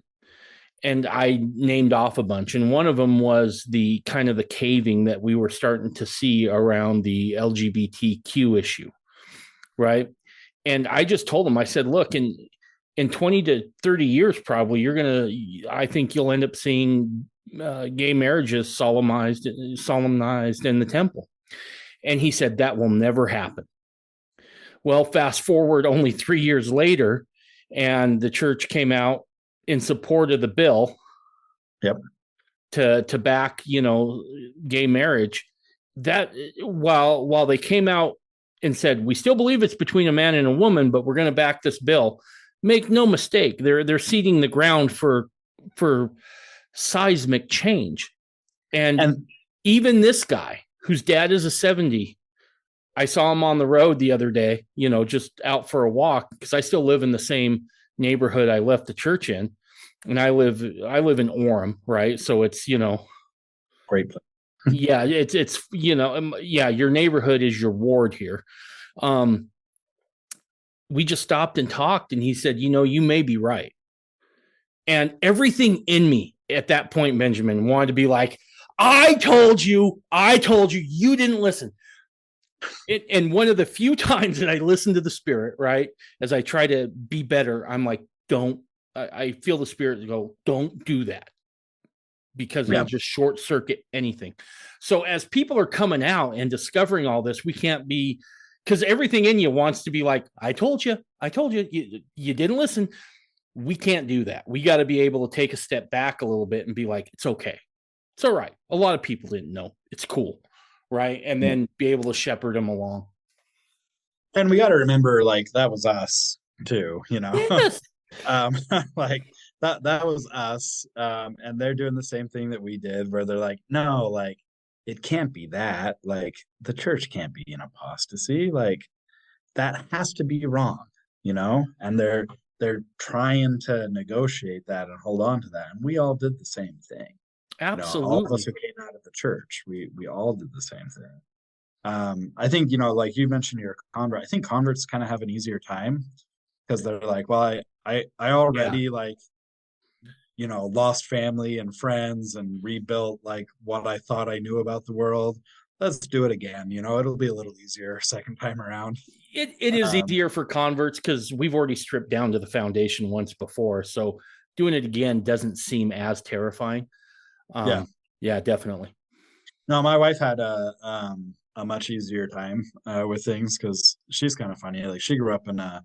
And I named off a bunch. And one of them was the kind of the caving that we were starting to see around the LGBTQ issue, right? And I just told him, I said, look, in 20 to 30 years, probably I think you'll end up seeing gay marriages solemnized in the temple. And he said, that will never happen. Well, fast forward only 3 years later, and the church came out in support of the bill. Yep. To back, gay marriage. That while they came out and said, we still believe it's between a man and a woman, but we're going to back this bill. Make no mistake, they're seeding the ground for seismic change. And even this guy, whose dad is a 70, I saw him on the road the other day, just out for a walk, because I still live in the same neighborhood I left the church in. And I live in Orem, right? So it's, great place. Yeah, it's your neighborhood is your ward here. We just stopped and talked, and he said, you may be right. And everything in me at that point, Benjamin, wanted to be like, I told you, you didn't listen. And one of the few times that I listened to the Spirit, right, as I try to be better, I'm like, I feel the Spirit go, don't do that, because it'll just short circuit anything. So as people are coming out and discovering all this, we can't be, because everything in you wants to be like, I told you, you didn't listen. We can't do that. We got to be able to take a step back a little bit and be like, it's okay. It's all right. A lot of people didn't know. It's cool. Right. And then be able to shepherd them along. And we got to remember, like, that was us too, Yes. like that was us. And they're doing the same thing that we did, where they're like, no, like, it can't be that. Like, the church can't be in apostasy. Like, that has to be wrong, and they're trying to negotiate that and hold on to that. And we all did the same thing. Absolutely. All of us who came out of the church, we all did the same thing. I think, like you mentioned, you're a convert. I think converts kind of have an easier time, because they're like, well, I already lost family and friends and rebuilt like what I thought I knew about the world. Let's do it again. It'll be a little easier second time around. It is easier for converts because we've already stripped down to the foundation once before. So doing it again doesn't seem as terrifying. Yeah, definitely. No, my wife had a much easier time with things, because she's kind of funny. Like, she grew up in a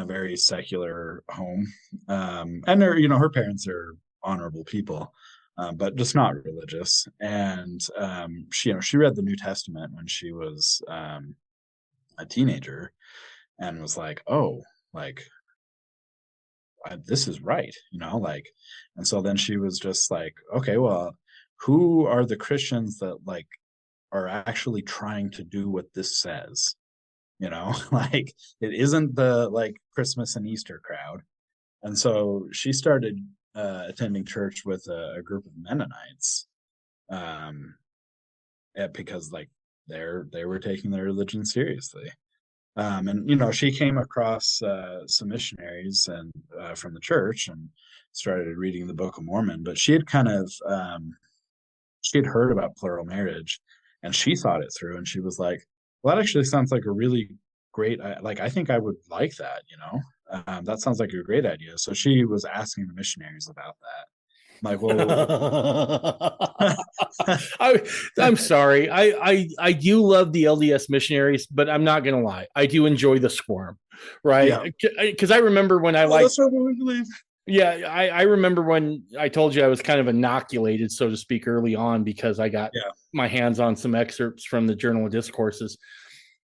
very secular home, and her parents are honorable people, but just not religious. And she read the New Testament when she was a teenager, and was like, oh, like, this is right, like. And so then she was just like, okay, well, who are the Christians that like are actually trying to do what this says? Like, it isn't the like Christmas and Easter crowd. And so she started attending church with a group of Mennonites, because like they were taking their religion seriously. And she came across some missionaries and from the church, and started reading the Book of Mormon. But she had she had heard about plural marriage, and she thought it through, and she was like, well, that actually sounds like a really great, like, I think I would like that. That sounds like a great idea. So she was asking the missionaries about that. I'm like, well, I'm sorry. I do love the LDS missionaries, but I'm not gonna lie. I do enjoy the squirm, right? Because I remember when I that's what we believe. Yeah, I remember when I told you I was kind of inoculated, so to speak, early on because I got Yeah. my hands on some excerpts from the Journal of Discourses.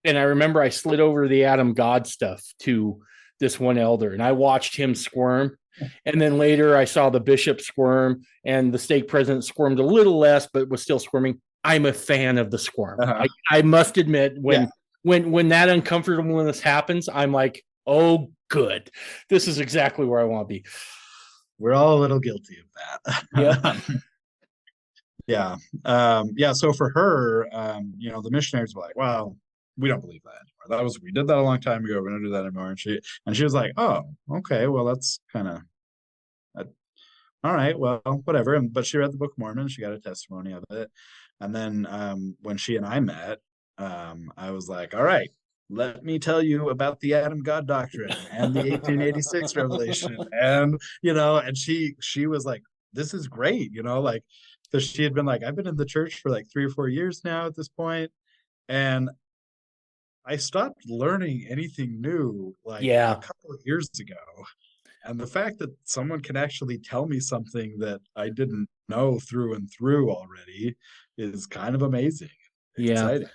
And I remember I slid over the Adam God stuff to this one elder and I watched him squirm. And then later I saw the bishop squirm and the stake president squirmed a little less, but was still squirming. I'm a fan of the squirm. Uh-huh. I must admit, Yeah. when that uncomfortableness happens, I'm like, oh, good. This is exactly where I want to be. We're all a little guilty of Yep. that. Yeah. Yeah. So for her, the missionaries were like, well, we don't believe that anymore. We did that a long time ago. We don't do that anymore. And she was like, oh, okay, well, that's kind of all right, well, whatever. But she read the Book of Mormon, she got a testimony of it. And then when she and I met, I was like, all right, let me tell you about the Adam God doctrine and the 1886 revelation. And she was like, this is great, like, because she had been like, I've been in the church for like 3 or 4 years now at this point, and I stopped learning anything new like a Yeah. couple of years ago. And the fact that someone can actually tell me something that I didn't know through and through already is kind of amazing, Yeah. exciting.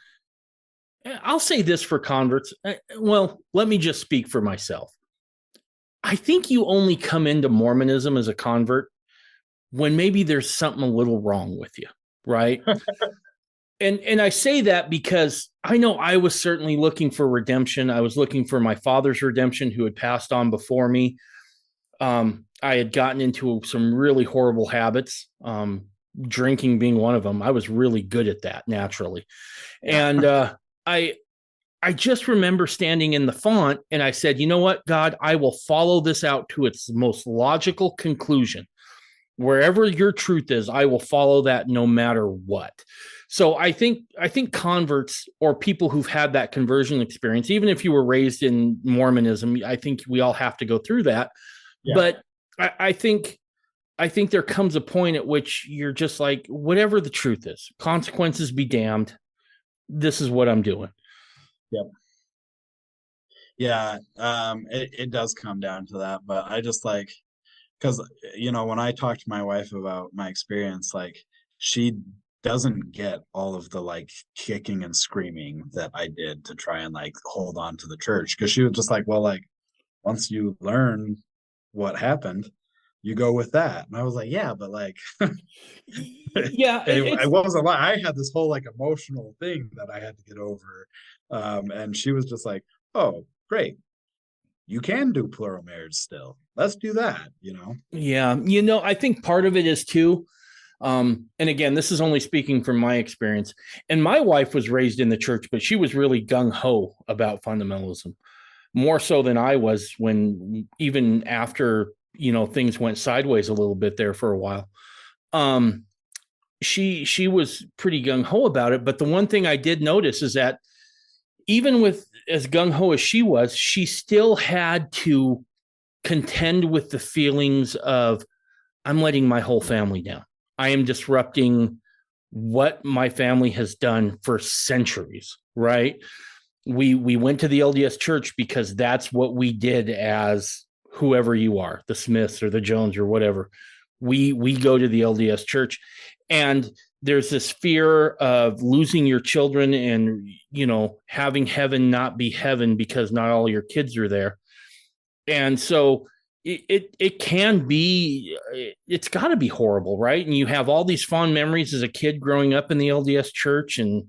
I'll say this for converts. Well, let me just speak for myself. I think you only come into Mormonism as a convert when maybe there's something a little wrong with you, right? And I say that because I know I was certainly looking for redemption. I was looking for my father's redemption who had passed on before me. I had gotten into some really horrible habits, drinking being one of them. I was really good at that naturally. Yeah. And I I just remember standing in the font and I said, you know what, God, I will follow this out to its most logical conclusion. Wherever your truth is, I will follow that no matter what. So I think converts or people who've had that conversion experience, even if you were raised in Mormonism, I think we all have to go through that. Yeah. But I think there comes a point at which you're just like, whatever the truth is, consequences be damned. This is what I'm doing. Yep. Yeah. It does come down to that, but I just like, because when I talk to my wife about my experience, like, she doesn't get all of the like kicking and screaming that I did to try and like hold on to the church, because she was just like, well, like, once you learn what happened, you go with that. And I was like, yeah, but like, Yeah, it wasn't like I had this whole like emotional thing that I had to get over. And she was just like, oh, great, you can do plural marriage still. Let's do that. yeah. I think part of it is too. And again, this is only speaking from my experience. And my wife was raised in the church, but she was really gung ho about fundamentalism, more so than I was when even after things went sideways a little bit there for a while. Um, she was pretty gung ho about it. But the one thing I did notice is that even with as gung ho as she was, she still had to contend with the feelings of, I'm letting my whole family down. I am disrupting what my family has done for centuries, right? We went to the LDS church because that's what we did as whoever you are, the Smiths or the Jones or whatever. We go to the LDS church, and there's this fear of losing your children and having heaven not be heaven because not all your kids are there. And so it can be, it's got to be horrible, right? And you have all these fond memories as a kid growing up in the LDS church and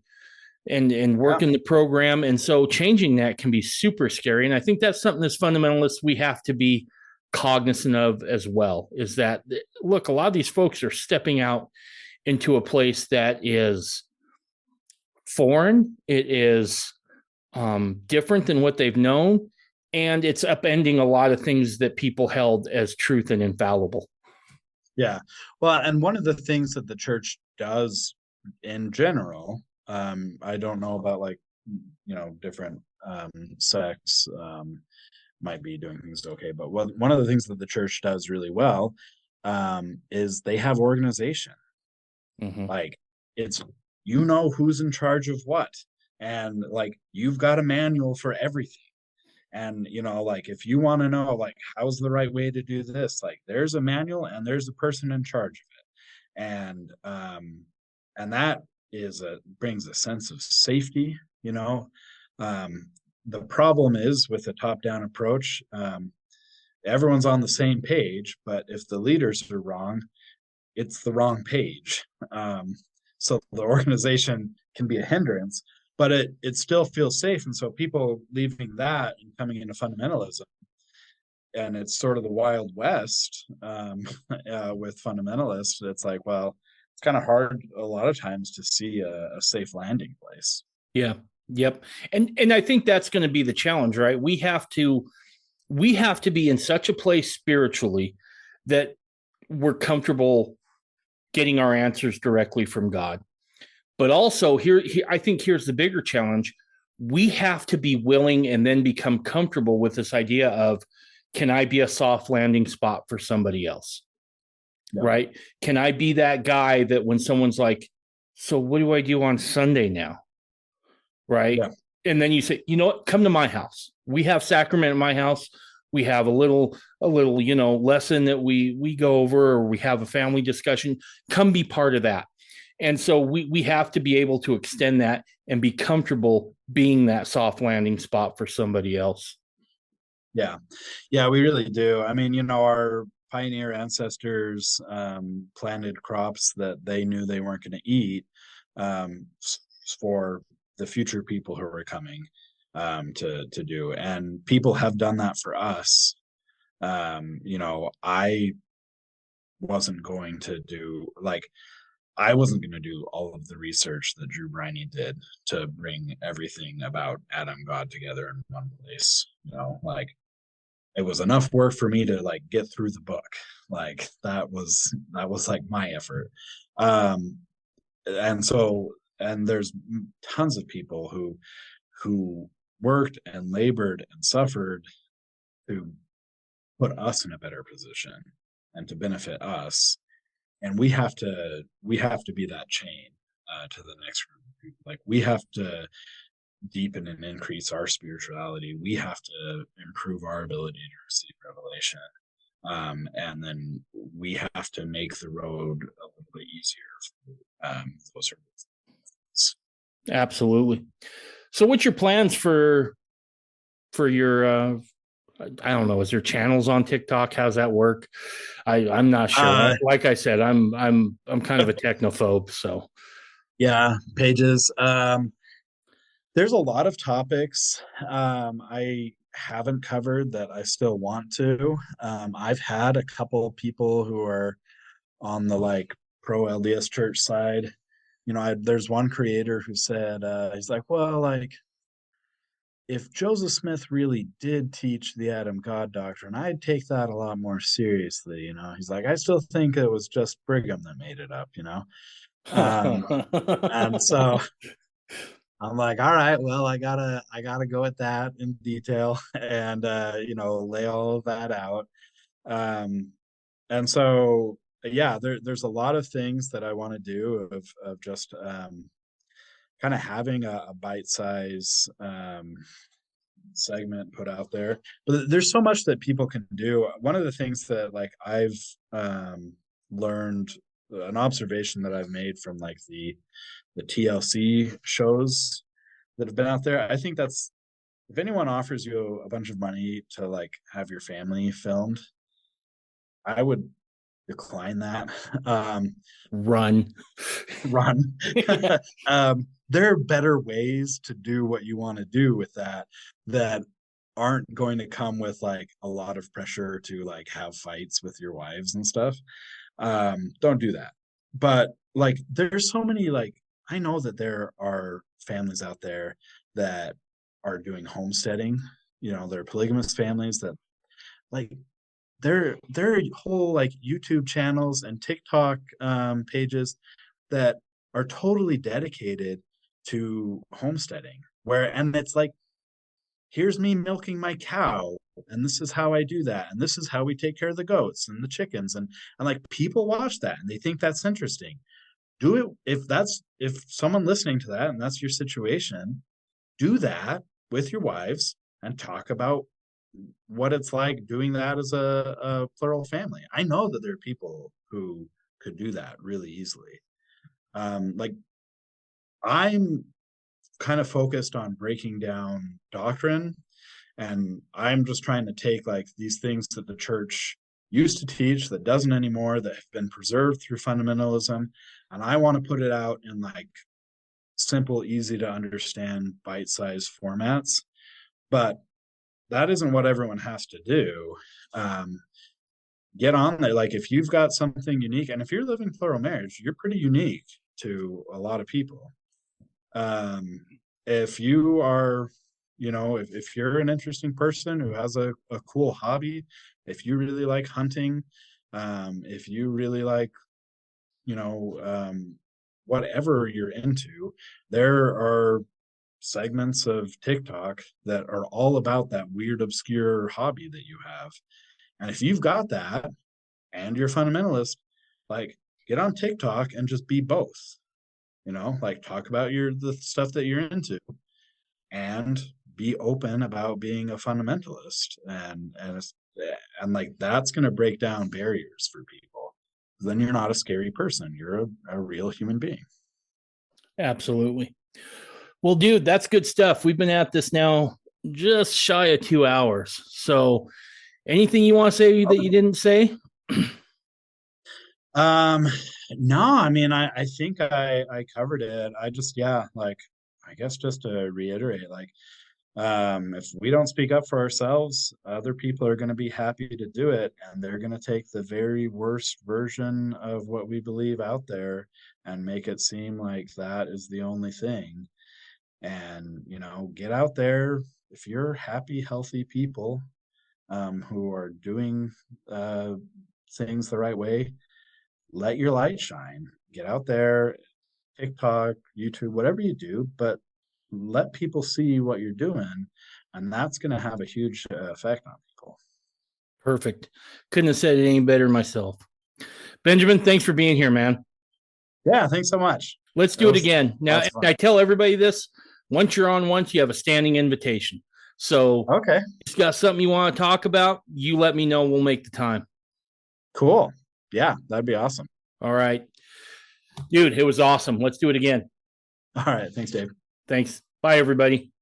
working the program, and so changing that can be super scary. And I think that's something as fundamentalists we have to be cognizant of as well, is that, look, a lot of these folks are stepping out into a place that is foreign. It is different than what they've known, and it's upending a lot of things that people held as truth and infallible. Yeah. Well, and one of the things that the church does in general, I don't know about like, different sects might be doing things okay, but one of the things that the church does really well is they have organization. Mm-hmm. Like, it's, who's in charge of what, and like, you've got a manual for everything. And, like, if you want to know, like, how's the right way to do this, like, there's a manual and there's a person in charge of it. And that brings a sense of safety, you know. Um, the problem is with a top-down approach, everyone's on the same page, but if the leaders are wrong, it's the wrong page. So the organization can be a hindrance, but it still feels safe. And so people leaving that and coming into fundamentalism, and it's sort of the Wild West with fundamentalists. It's like, well, it's kind of hard a lot of times to see a safe landing place. Yeah. Yep. And I think that's going to be the challenge, right? We have to be in such a place spiritually that we're comfortable getting our answers directly from God. But also here I think here's the bigger challenge. We have to be willing and then become comfortable with this idea of, can I be a soft landing spot for somebody else? Yeah. Right? Can I be that guy that when someone's like, so what do I do on Sunday now? Right. Yeah. And then you say, you know what, come to my house. We have sacrament at my house. We have a little, lesson that we go over, or we have a family discussion. Come be part of that. And so we have to be able to extend that and be comfortable being that soft landing spot for somebody else. Yeah. Yeah, we really do. I mean, our pioneer ancestors planted crops that they knew they weren't going to eat for the future people who were coming to do. And people have done that for us. I wasn't going to do all of the research that Drew Briney did to bring everything about Adam God together in one place. It was enough work for me to get through the book. That was my effort. And there's tons of people who worked and labored and suffered to put us in a better position and to benefit us. And we have to be that chain to the next group. We have to deepen and increase our spirituality. We have to improve our ability to receive revelation. And then we have to make the road a little bit easier for those sort of things. Absolutely. So what's your plans for your I don't know, is there channels on TikTok? How's that work? I'm not sure. Like I said, I'm kind of a technophobe, so yeah, pages. There's a lot of topics I haven't covered that I still want to. I've had a couple of people who are on the pro LDS church side. There's one creator who said, he's like, well, if Joseph Smith really did teach the Adam God doctrine, I'd take that a lot more seriously. He's like, I still think it was just Brigham that made it up, and so I'm like, all right, well, I gotta go at that in detail and lay all of that out. And so yeah, there's a lot of things that I want to do of just kind of having a bite-size segment put out there. But there's so much that people can do. One of the things that I've learned, an observation that I've made from the TLC shows that have been out there, I think that's, if anyone offers you a bunch of money to have your family filmed, I would decline that. Run. There are better ways to do what you want to do with that aren't going to come with a lot of pressure to have fights with your wives and stuff. Don't do that. But there's so many I know that there are families out there that are doing homesteading. They're polygamous families that their whole YouTube channels and TikTok pages that are totally dedicated to homesteading, and it's here's me milking my cow, and this is how I do that, and this is how we take care of the goats and the chickens, and people watch that and they think that's interesting. Do it if someone listening to that and that's your situation, do that with your wives and talk about what it's like doing that as a plural family. I know that there are people who could do that really easily. Like I'm kind of focused on breaking down doctrine, and I'm just trying to take like these things that the church used to teach that doesn't anymore, that have been preserved through fundamentalism, and I want to put it out in like simple, easy to understand, bite-sized formats. But that isn't what everyone has to do. Um, get on there. Like if you've got something unique, and if you're living plural marriage, you're pretty unique to a lot of people. If you are, if you're an interesting person who has a cool hobby, if you really like hunting, if you really like, you know, whatever you're into, there are segments of TikTok that are all about that weird, obscure hobby that you have. And if you've got that and you're a fundamentalist, like get on TikTok and just be both. Like talk about the stuff that you're into and be open about being a fundamentalist. And like that's going to break down barriers for people. Then you're not a scary person. You're a real human being. Absolutely. Well, dude, that's good stuff. We've been at this now just shy of 2 hours. So anything you want to say that you didn't say? No, I mean, I think I covered it. I just, yeah, like, I guess just to reiterate, like, if we don't speak up for ourselves, other people are going to be happy to do it, and they're going to take the very worst version of what we believe out there and make it seem like that is the only thing. And, get out there. If you're happy, healthy people, who are doing things the right way, let your light shine. Get out there, TikTok, YouTube, whatever you do, but let people see what you're doing, and that's going to have a huge effect on people. Perfect. Couldn't have said it any better myself. Benjamin, thanks for being here, man. Yeah, thanks so much. Let's do it again. Now, I tell everybody this, once you're on once, you have a standing invitation. So okay, if you've got something you want to talk about, you let me know. We'll make the time. Cool. Yeah, that'd be awesome. All right. Dude, it was awesome. Let's do it again. All right. Thanks, Dave. Thanks. Bye, everybody.